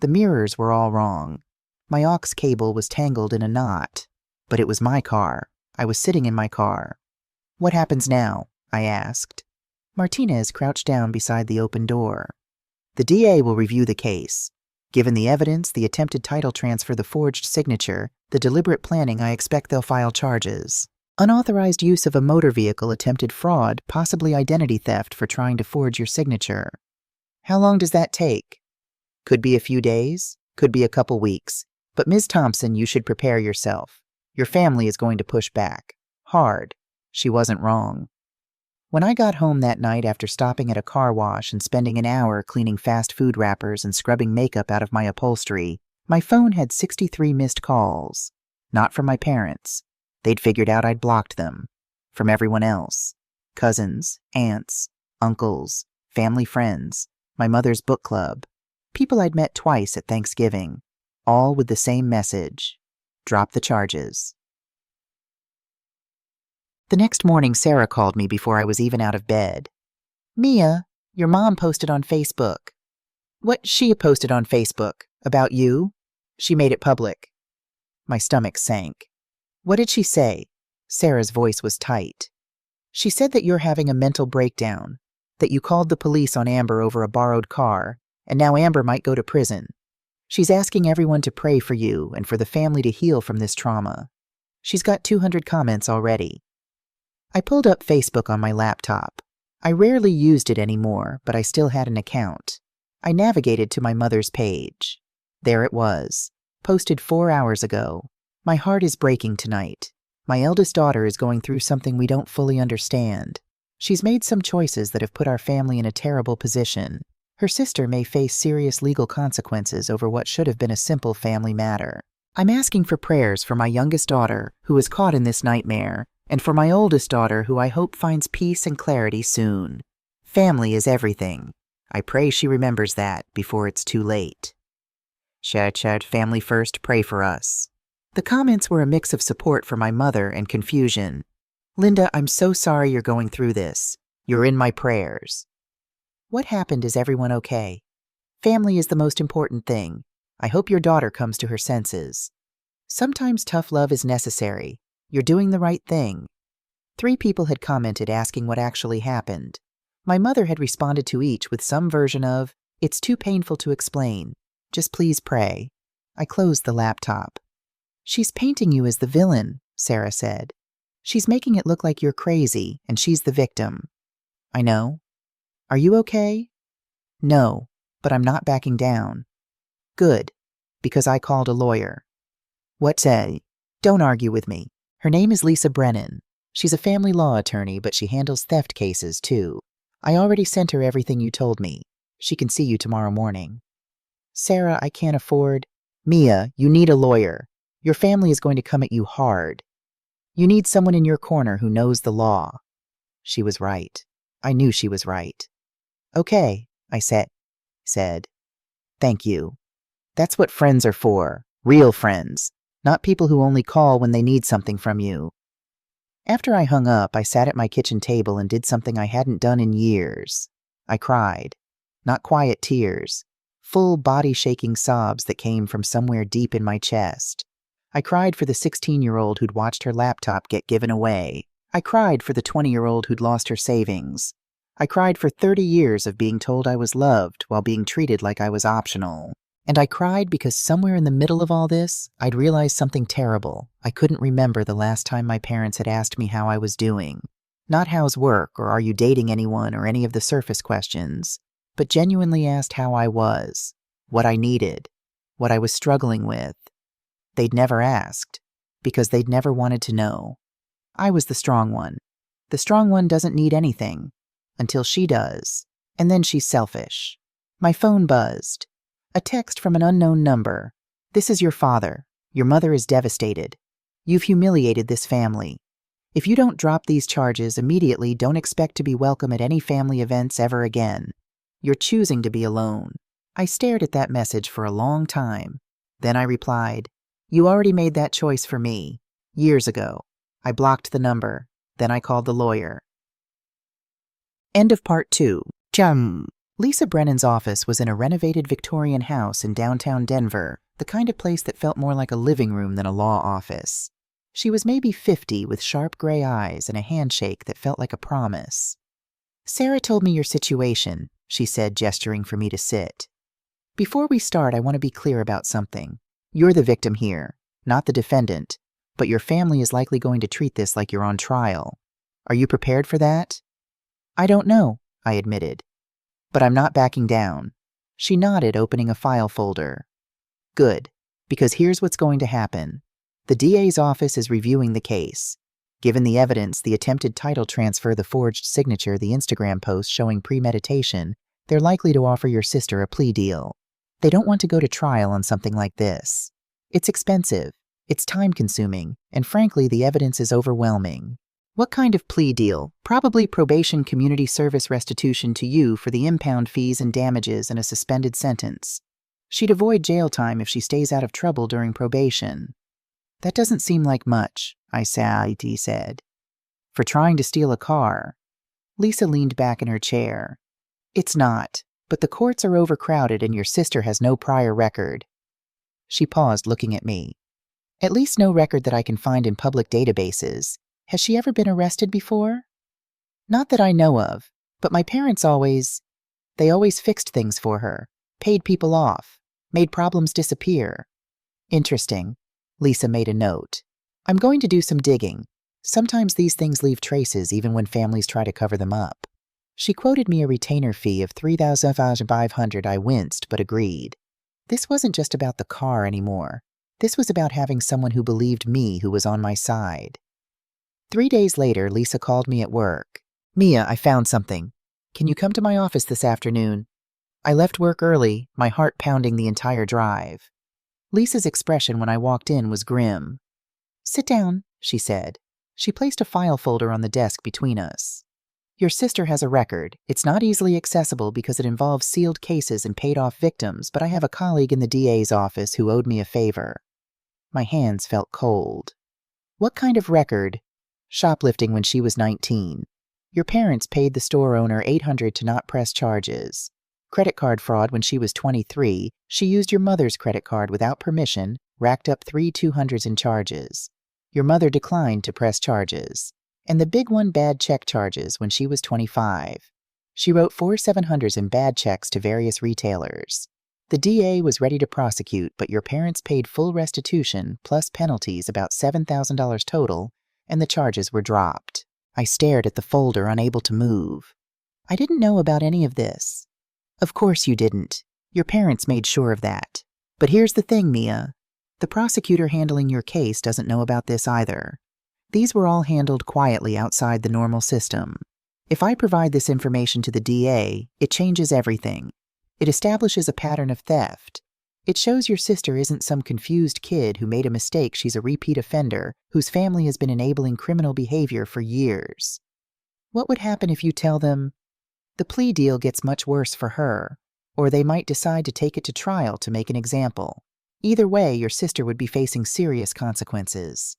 [SPEAKER 1] The mirrors were all wrong. My aux cable was tangled in a knot. But it was my car. I was sitting in my car. What happens now? I asked. Martinez crouched down beside the open door. The DA will review the case. Given the evidence, the attempted title transfer, the forged signature, the deliberate planning, I expect they'll file charges. Unauthorized use of a motor vehicle, attempted fraud, possibly identity theft for trying to forge your signature. How long does that take? Could be a few days, could be a couple weeks. But Ms. Thompson, you should prepare yourself. Your family is going to push back. Hard. She wasn't wrong. When I got home that night after stopping at a car wash and spending an hour cleaning fast food wrappers and scrubbing makeup out of my upholstery, my phone had 63 missed calls. Not from my parents. They'd figured out I'd blocked them. From everyone else. Cousins, aunts, uncles, family friends, my mother's book club, people I'd met twice at Thanksgiving, all with the same message. Drop the charges. The next morning, Sarah called me before I was even out of bed. Mia, your mom posted on Facebook. What she posted on Facebook? About you? She made it public. My stomach sank. What did she say? Sarah's voice was tight. She said that you're having a mental breakdown, that you called the police on Amber over a borrowed car, and now Amber might go to prison. She's asking everyone to pray for you and for the family to heal from this trauma. She's got 200 comments already. I pulled up Facebook on my laptop. I rarely used it anymore, but I still had an account. I navigated to my mother's page. There it was, posted 4 hours ago. My heart is breaking tonight. My eldest daughter is going through something we don't fully understand. She's made some choices that have put our family in a terrible position. Her sister may face serious legal consequences over what should have been a simple family matter. I'm asking for prayers for my youngest daughter, who is caught in this nightmare, and for my oldest daughter, who I hope finds peace and clarity soon. Family is everything. I pray she remembers that before it's too late. Chat, family first, pray for us. The comments were a mix of support for my mother and confusion. Linda, I'm so sorry you're going through this. You're in my prayers. What happened? Is everyone okay? Family is the most important thing. I hope your daughter comes to her senses. Sometimes tough love is necessary. You're doing the right thing. 3 people had commented asking what actually happened. My mother had responded to each with some version of, "It's too painful to explain. Just please pray." I closed the laptop. She's painting you as the villain, Sarah said. She's making it look like you're crazy and she's the victim. I know. Are you okay? No, but I'm not backing down. Good, because I called a lawyer. What say? Don't argue with me. Her name is Lisa Brennan. She's a family law attorney, but she handles theft cases too. I already sent her everything you told me. She can see you tomorrow morning. Sarah, I can't afford. Mia, you need a lawyer. Your family is going to come at you hard. You need someone in your corner who knows the law. She was right. I knew she was right. Okay, I said. Thank you. That's what friends are for. Real friends. Not people who only call when they need something from you. After I hung up, I sat at my kitchen table and did something I hadn't done in years. I cried. Not quiet tears. Full body-shaking sobs that came from somewhere deep in my chest. I cried for the 16-year-old who'd watched her laptop get given away. I cried for the 20-year-old who'd lost her savings. I cried for 30 years of being told I was loved while being treated like I was optional. And I cried because somewhere in the middle of all this, I'd realized something terrible. I couldn't remember the last time my parents had asked me how I was doing. Not how's work or are you dating anyone or any of the surface questions, but genuinely asked how I was, what I needed. what I was struggling with. They'd never asked, because they'd never wanted to know. I was the strong one. The strong one doesn't need anything, until she does, and then she's selfish. My phone buzzed. A text from an unknown number. "This is your father. Your mother is devastated. You've humiliated this family. If you don't drop these charges immediately, don't expect to be welcome at any family events ever again. You're choosing to be alone." I stared at that message for a long time. Then I replied, "You already made that choice for me, years ago." I blocked the number. Then I called the lawyer. End of part 2. Lisa Brennan's office was in a renovated Victorian house in downtown Denver, the kind of place that felt more like a living room than a law office. She was maybe 50 with sharp gray eyes and a handshake that felt like a promise. "Sarah told me your situation," she said, gesturing for me to sit. "Before we start, I want to be clear about something. You're the victim here, not the defendant, but your family is likely going to treat this like you're on trial. Are you prepared for that?" "I don't know," I admitted. "But I'm not backing down." She nodded, opening a file folder. "Good, because here's what's going to happen. The DA's office is reviewing the case. Given the evidence, the attempted title transfer, the forged signature, the Instagram post showing premeditation, they're likely to offer your sister a plea deal. They don't want to go to trial on something like this. It's expensive, it's time-consuming, and frankly, the evidence is overwhelming." "What kind of plea deal?" "Probably probation, community service restitution to you for the impound fees and damages, and a suspended sentence. She'd avoid jail time if she stays out of trouble during probation." "That doesn't seem like much," I said. "For trying to steal a car." Lisa leaned back in her chair. "It's not, but the courts are overcrowded and your sister has no prior record." She paused, looking at me. "At least no record that I can find in public databases. Has she ever been arrested before?" "Not that I know of, but my parents always fixed things for her, paid people off, made problems disappear." "Interesting." Lisa made a note. "I'm going to do some digging. Sometimes these things leave traces even when families try to cover them up." She quoted me a retainer fee of $3,500. I winced, but agreed. This wasn't just about the car anymore. This was about having someone who believed me, who was on my side. 3 days later, Lisa called me at work. "Mia, I found something. Can you come to my office this afternoon?" I left work early, my heart pounding the entire drive. Lisa's expression when I walked in was grim. "Sit down," she said. She placed a file folder on the desk between us. "Your sister has a record. It's not easily accessible because it involves sealed cases and paid-off victims, but I have a colleague in the DA's office who owed me a favor." My hands felt cold. "What kind of record?" "Shoplifting when she was 19. Your parents paid the store owner $800 to not press charges. Credit card fraud when she was 23. She used your mother's credit card without permission, racked up 3 $200s in charges. Your mother declined to press charges. And the big one, bad check charges when she was 25. She wrote 4 $700s in bad checks to various retailers. The DA was ready to prosecute, but your parents paid full restitution plus penalties, about $7,000 total, and the charges were dropped." I stared at the folder, unable to move. "I didn't know about any of this." "Of course you didn't. Your parents made sure of that. But here's the thing, Mia. The prosecutor handling your case doesn't know about this either. These were all handled quietly outside the normal system. If I provide this information to the DA, it changes everything. It establishes a pattern of theft. It shows your sister isn't some confused kid who made a mistake. She's a repeat offender whose family has been enabling criminal behavior for years. What would happen if you tell them the plea deal gets much worse for her, or they might decide to take it to trial to make an example? Either way, your sister would be facing serious consequences."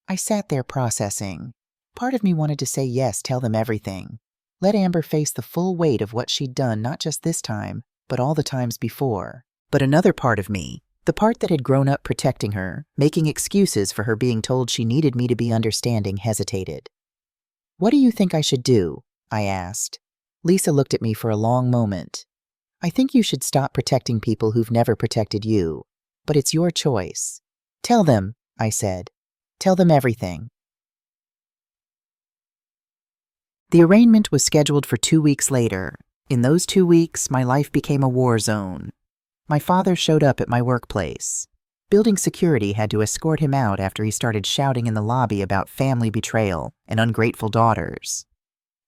[SPEAKER 1] I sat there processing. Part of me wanted to say yes, tell them everything. Let Amber face the full weight of what she'd done, not just this time, but all the times before. But another part of me, the part that had grown up protecting her, making excuses for her being told she needed me to be understanding, hesitated. "What do you think I should do?" I asked. Lisa looked at me for a long moment. "I think you should stop protecting people who've never protected you. But it's your choice." "Tell them," I said. "Tell them everything." The arraignment was scheduled for 2 weeks later. In those 2 weeks, my life became a war zone. My father showed up at my workplace. Building security had to escort him out after he started shouting in the lobby about family betrayal and ungrateful daughters.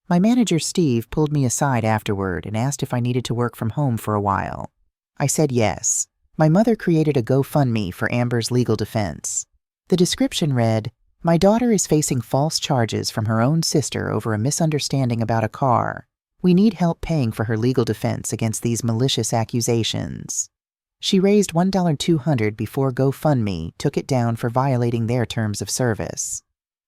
[SPEAKER 1] My manager, Steve, pulled me aside afterward and asked if I needed to work from home for a while. I said yes. My mother created a GoFundMe for Amber's legal defense. The description read, "My daughter is facing false charges from her own sister over a misunderstanding about a car. We need help paying for her legal defense against these malicious accusations." She raised $1,200 before GoFundMe took it down for violating their terms of service.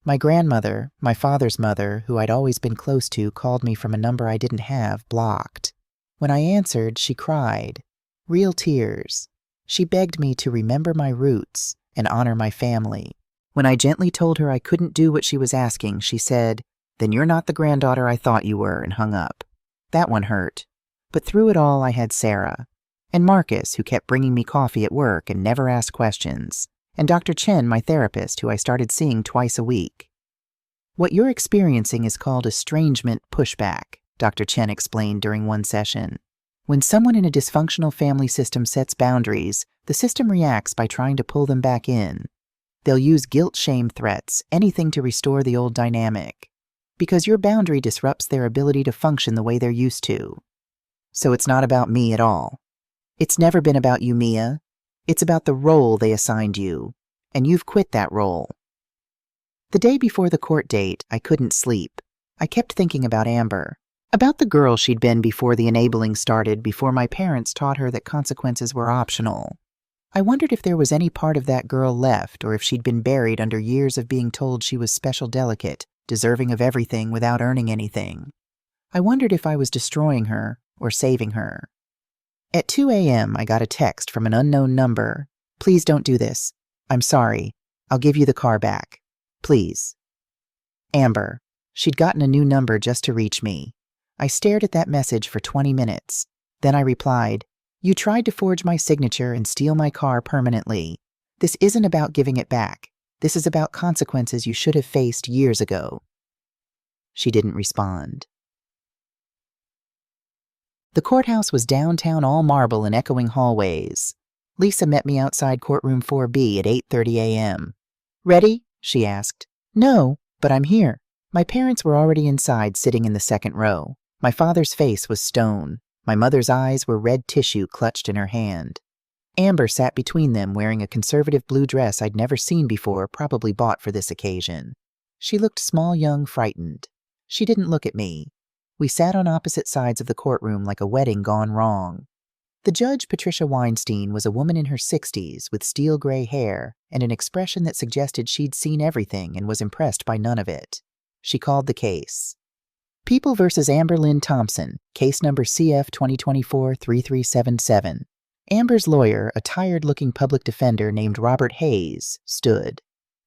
[SPEAKER 1] My grandmother, my father's mother, who I'd always been close to, called me from a number I didn't have blocked. When I answered, she cried. Real tears. She begged me to remember my roots and honor my family. When I gently told her I couldn't do what she was asking, she said, "Then you're not the granddaughter I thought you were," and hung up. That one hurt. But through it all, I had Sarah. And Marcus, who kept bringing me coffee at work and never asked questions. And Dr. Chen, my therapist, who I started seeing twice a week. What you're experiencing is called estrangement pushback, Dr. Chen explained during one session. When someone in a dysfunctional family system sets boundaries, the system reacts by trying to pull them back in. They'll use guilt-shame threats, anything to restore the old dynamic. Because your boundary disrupts their ability to function the way they're used to. So it's not about me at all. It's never been about you, Mia. It's about the role they assigned you, and you've quit that role. The day before the court date, I couldn't sleep. I kept thinking about Amber, about the girl she'd been before the enabling started, before my parents taught her that consequences were optional. I wondered if there was any part of that girl left, or if she'd been buried under years of being told she was special delicate, deserving of everything without earning anything. I wondered if I was destroying her or saving her. At 2 a.m., I got a text from an unknown number. "Please don't do this. I'm sorry. I'll give you the car back. Please." Amber. She'd gotten a new number just to reach me. I stared at that message for 20 minutes. Then I replied, "You tried to forge my signature and steal my car permanently. This isn't about giving it back. This is about consequences you should have faced years ago." She didn't respond. The courthouse was downtown, all marble and echoing hallways. Lisa met me outside courtroom 4B at 8:30 a.m. "Ready?" she asked. "No, but I'm here." My parents were already inside, sitting in the second row. My father's face was stone. My mother's eyes were red tissue clutched in her hand. Amber sat between them, wearing a conservative blue dress I'd never seen before, probably bought for this occasion. She looked small, young, frightened. She didn't look at me. We sat on opposite sides of the courtroom like a wedding gone wrong. The judge, Patricia Weinstein, was a woman in her 60s with steel gray hair and an expression that suggested she'd seen everything and was impressed by none of it. She called the case. People v. Amber Lynn Thompson, case number CF 2024-3377. Amber's lawyer, a tired-looking public defender named Robert Hayes, stood.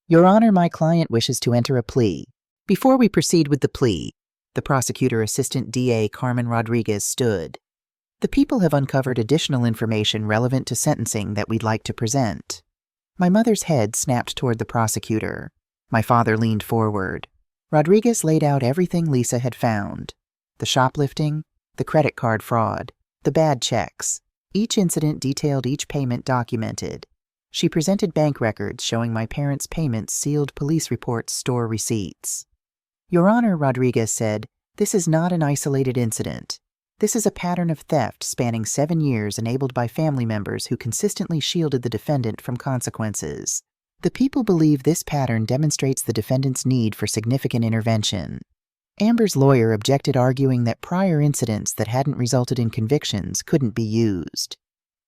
[SPEAKER 1] "Your Honor, my client wishes to enter a plea. Before we proceed with the plea," the prosecutor assistant DA Carmen Rodriguez stood. "The people have uncovered additional information relevant to sentencing that we'd like to present." My mother's head snapped toward the prosecutor. My father leaned forward. Rodriguez laid out everything Lisa had found. The shoplifting, the credit card fraud, the bad checks. Each incident detailed, each payment documented. She presented bank records showing my parents' payments, sealed police reports, store receipts. "Your Honor," Rodriguez said, "this is not an isolated incident. This is a pattern of theft spanning 7 years enabled by family members who consistently shielded the defendant from consequences. The people believe this pattern demonstrates the defendant's need for significant intervention." Amber's lawyer objected, arguing that prior incidents that hadn't resulted in convictions couldn't be used.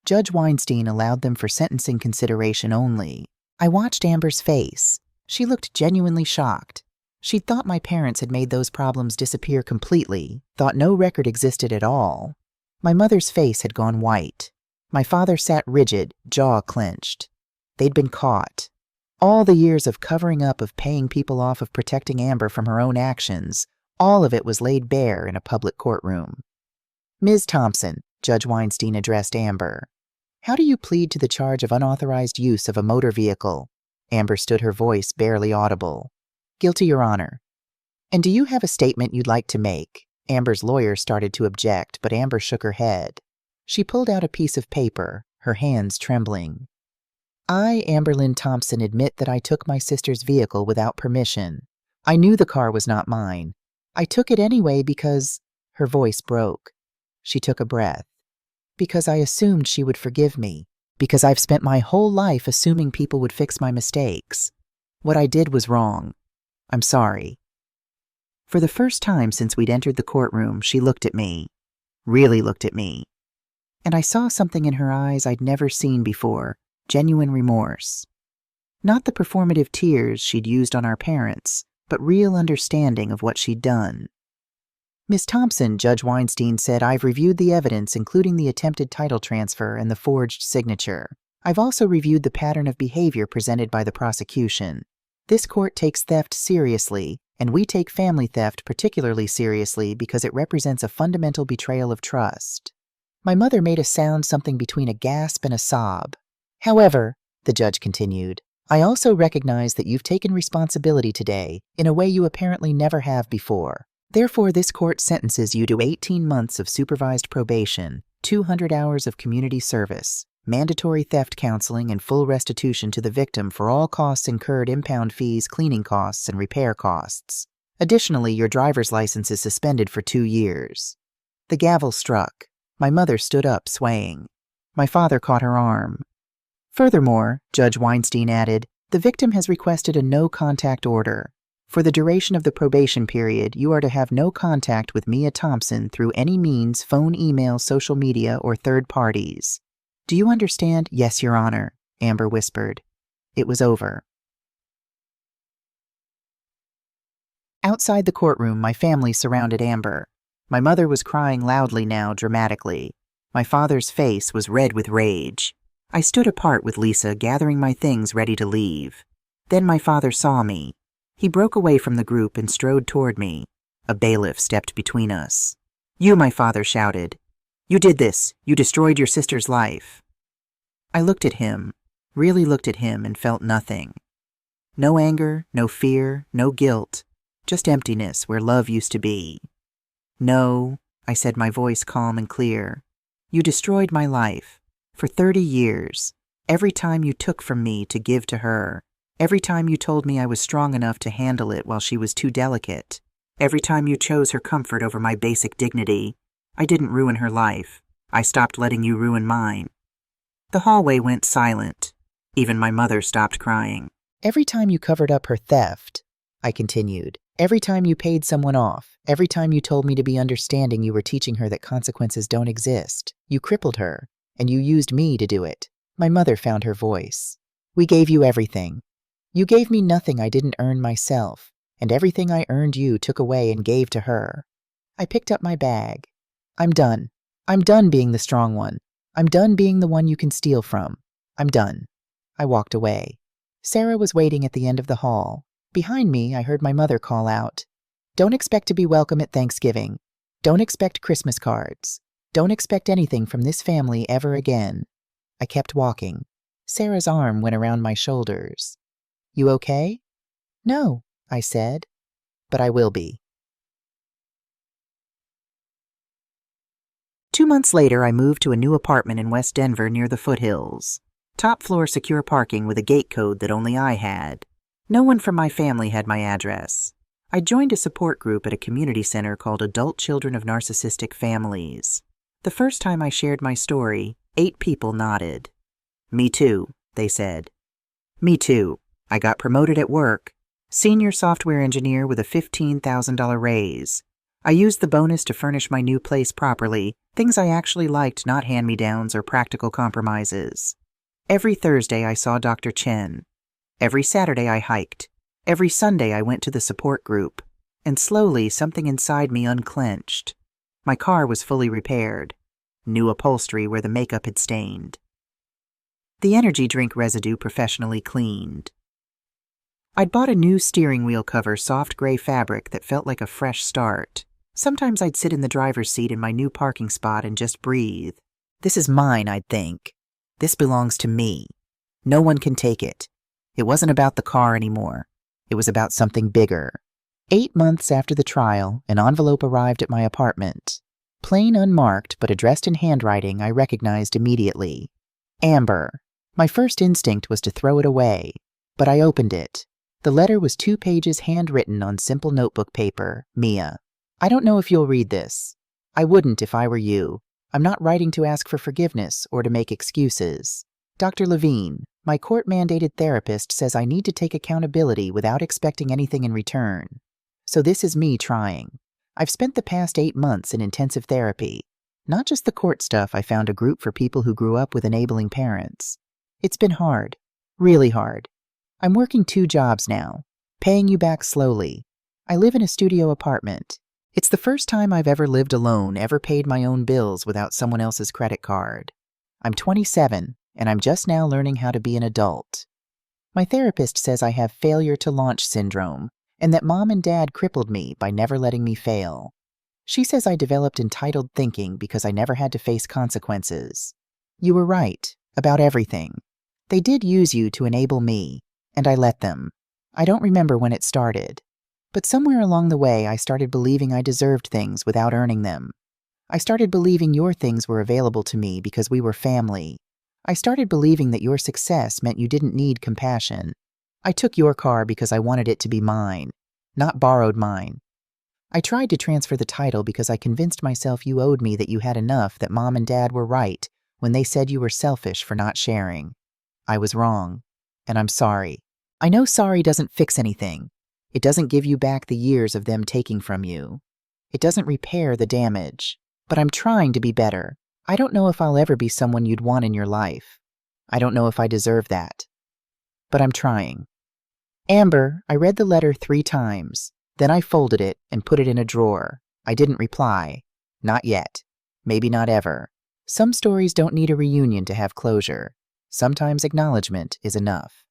[SPEAKER 1] Judge Weinstein allowed them for sentencing consideration only. I watched Amber's face. She looked genuinely shocked. She'd thought my parents had made those problems disappear completely, thought no record existed at all. My mother's face had gone white. My father sat rigid, jaw clenched. They'd been caught. All the years of covering up, of paying people off, of protecting Amber from her own actions, all of it was laid bare in a public courtroom. "Ms. Thompson," Judge Weinstein addressed Amber, "how do you plead to the charge of unauthorized use of a motor vehicle?" Amber stood, her voice barely audible. "Guilty, Your Honor." "And do you have a statement you'd like to make?" Amber's lawyer started to object, but Amber shook her head. She pulled out a piece of paper, her hands trembling. I, Amberlynn Thompson, admit that I took my sister's vehicle without permission. I knew the car was not mine. I took it anyway because... Her voice broke. She took a breath. Because I assumed she would forgive me. Because I've spent my whole life assuming people would fix my mistakes. What I did was wrong. I'm sorry. For the first time since we'd entered the courtroom, she looked at me. Really looked at me. And I saw something in her eyes I'd never seen before. Genuine remorse. Not the performative tears she'd used on our parents, but real understanding of what she'd done. Ms. Thompson, Judge Weinstein said, I've reviewed the evidence, including the attempted title transfer and the forged signature. I've also reviewed the pattern of behavior presented by the prosecution. This court takes theft seriously, and we take family theft particularly seriously because it represents a fundamental betrayal of trust. My mother made a sound something between a gasp and a sob. However, the judge continued, I also recognize that you've taken responsibility today in a way you apparently never have before. Therefore, this court sentences you to 18 months of supervised probation, 200 hours of community service, mandatory theft counseling, and full restitution to the victim for all costs incurred, impound fees, cleaning costs, and repair costs. Additionally, your driver's license is suspended for 2 years. The gavel struck. My mother stood up, swaying. My father caught her arm. Furthermore, Judge Weinstein added, the victim has requested a no-contact order. For the duration of the probation period, you are to have no contact with Mia Thompson through any means, phone, email, social media, or third parties. Do you understand? Yes, Your Honor, Amber whispered. It was over. Outside the courtroom, my family surrounded Amber. My mother was crying loudly now, dramatically. My father's face was red with rage. I stood apart with Lisa, gathering my things ready to leave. Then my father saw me. He broke away from the group and strode toward me. A bailiff stepped between us. You, my father shouted. You did this. You destroyed your sister's life. I looked at him, really looked at him, and felt nothing. No anger, no fear, no guilt, just emptiness where love used to be. No, I said, my voice calm and clear. You destroyed my life. For 30 years, every time you took from me to give to her, every time you told me I was strong enough to handle it while she was too delicate, every time you chose her comfort over my basic dignity, I didn't ruin her life. I stopped letting you ruin mine. The hallway went silent. Even my mother stopped crying. Every time you covered up her theft, I continued, every time you paid someone off, every time you told me to be understanding, you were teaching her that consequences don't exist. You crippled her, and you used me to do it. My mother found her voice. We gave you everything. You gave me nothing I didn't earn myself, and everything I earned you took away and gave to her. I picked up my bag. I'm done. I'm done being the strong one. I'm done being the one you can steal from. I'm done. I walked away. Sarah was waiting at the end of the hall. Behind me, I heard my mother call out, Don't expect to be welcome at Thanksgiving. Don't expect Christmas cards. Don't expect anything from this family ever again. I kept walking. Sarah's arm went around my shoulders. You okay? No, I said, but I will be. 2 months later, I moved to a new apartment in West Denver near the foothills. Top floor secure parking with a gate code that only I had. No one from my family had my address. I joined a support group at a community center called Adult Children of Narcissistic Families. The first time I shared my story, 8 people nodded. Me too, they said. Me too. I got promoted at work. Senior software engineer with a $15,000 raise. I used the bonus to furnish my new place properly, things I actually liked, not hand-me-downs or practical compromises. Every Thursday I saw Dr. Chen. Every Saturday I hiked. Every Sunday I went to the support group. And slowly something inside me unclenched. My car was fully repaired. New upholstery where the makeup had stained. The energy drink residue professionally cleaned. I'd bought a new steering wheel cover, soft gray fabric that felt like a fresh start. Sometimes I'd sit in the driver's seat in my new parking spot and just breathe. This is mine, I'd think. This belongs to me. No one can take it. It wasn't about the car anymore. It was about something bigger. 8 months after the trial, an envelope arrived at my apartment. Plain unmarked, but addressed in handwriting I recognized immediately. Amber. My first instinct was to throw it away, but I opened it. The letter was 2 pages handwritten on simple notebook paper. Mia. I don't know if you'll read this. I wouldn't if I were you. I'm not writing to ask for forgiveness or to make excuses. Dr. Levine, my court-mandated therapist, says I need to take accountability without expecting anything in return. So this is me trying. I've spent the past 8 months in intensive therapy. Not just the court stuff. I found a group for people who grew up with enabling parents. It's been hard. Really hard. I'm working 2 jobs now, paying you back slowly. I live in a studio apartment. It's the first time I've ever lived alone, ever paid my own bills without someone else's credit card. I'm 27, and I'm just now learning how to be an adult. My therapist says I have failure to launch syndrome, and that mom and dad crippled me by never letting me fail. She says I developed entitled thinking because I never had to face consequences. You were right, about everything. They did use you to enable me, and I let them. I don't remember when it started. But somewhere along the way, I started believing I deserved things without earning them. I started believing your things were available to me because we were family. I started believing that your success meant you didn't need compassion. I took your car because I wanted it to be mine, not borrowed mine. I tried to transfer the title because I convinced myself you owed me that you had enough, that mom and dad were right when they said you were selfish for not sharing. I was wrong, and I'm sorry. I know sorry doesn't fix anything. It doesn't give you back the years of them taking from you. It doesn't repair the damage. But I'm trying to be better. I don't know if I'll ever be someone you'd want in your life. I don't know if I deserve that. But I'm trying. Amber, I read the letter 3 times. Then I folded it and put it in a drawer. I didn't reply. Not yet. Maybe not ever. Some stories don't need a reunion to have closure. Sometimes acknowledgement is enough.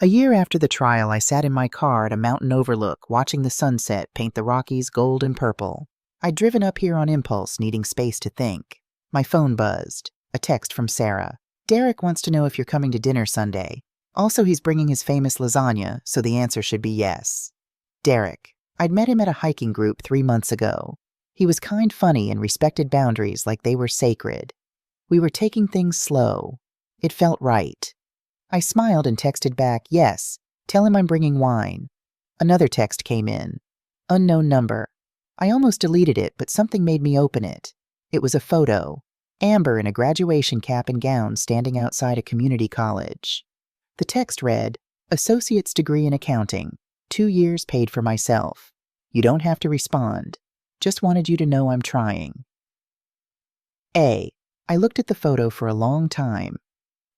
[SPEAKER 1] A year after the trial, I sat in my car at a mountain overlook, watching the sunset paint the Rockies gold and purple. I'd driven up here on impulse, needing space to think. My phone buzzed. A text from Sarah. Derek wants to know if you're coming to dinner Sunday. Also, he's bringing his famous lasagna, so the answer should be yes. Derek. I'd met him at a hiking group 3 months ago. He was kind, funny, and respected boundaries like they were sacred. We were taking things slow. It felt right. I smiled and texted back, yes, tell him I'm bringing wine. Another text came in. Unknown number. I almost deleted it, but something made me open it. It was a photo. Amber in a graduation cap and gown standing outside a community college. The text read, Associate's degree in accounting. 2 years paid for myself. You don't have to respond. Just wanted you to know I'm trying. I looked at the photo for a long time.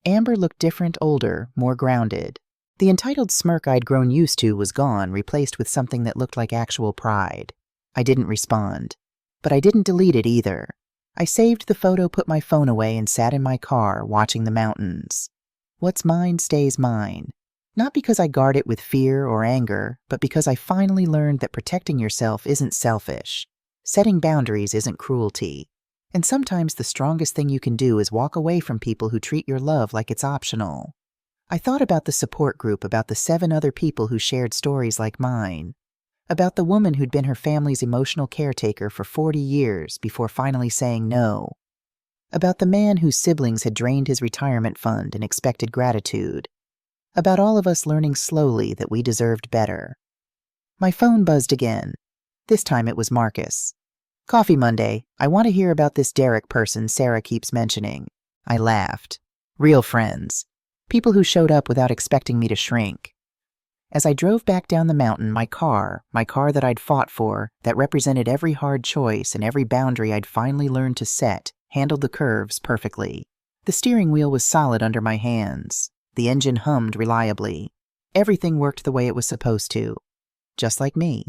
[SPEAKER 1] Amber looked different, older, more grounded. The entitled smirk I'd grown used to was gone, replaced with something that looked like actual pride. I didn't respond. But I didn't delete it either. I saved the photo, put my phone away, and sat in my car, watching the mountains. What's mine stays mine. Not because I guard it with fear or anger, but because I finally learned that protecting yourself isn't selfish. Setting boundaries isn't cruelty. And sometimes the strongest thing you can do is walk away from people who treat your love like it's optional. I thought about the support group, about the 7 other people who shared stories like mine, about the woman who'd been her family's emotional caretaker for 40 years before finally saying no, about the man whose siblings had drained his retirement fund and expected gratitude, about all of us learning slowly that we deserved better. My phone buzzed again. This time it was Marcus. Coffee Monday. I want to hear about this Derek person Sarah keeps mentioning. I laughed. Real friends. People who showed up without expecting me to shrink. As I drove back down the mountain, my car that I'd fought for, that represented every hard choice and every boundary I'd finally learned to set, handled the curves perfectly. The steering wheel was solid under my hands. The engine hummed reliably. Everything worked the way it was supposed to. Just like me.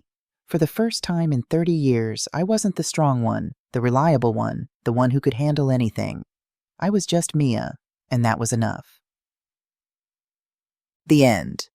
[SPEAKER 1] For the first time in 30 years, I wasn't the strong one, the reliable one, the one who could handle anything. I was just Mia, and that was enough. The end.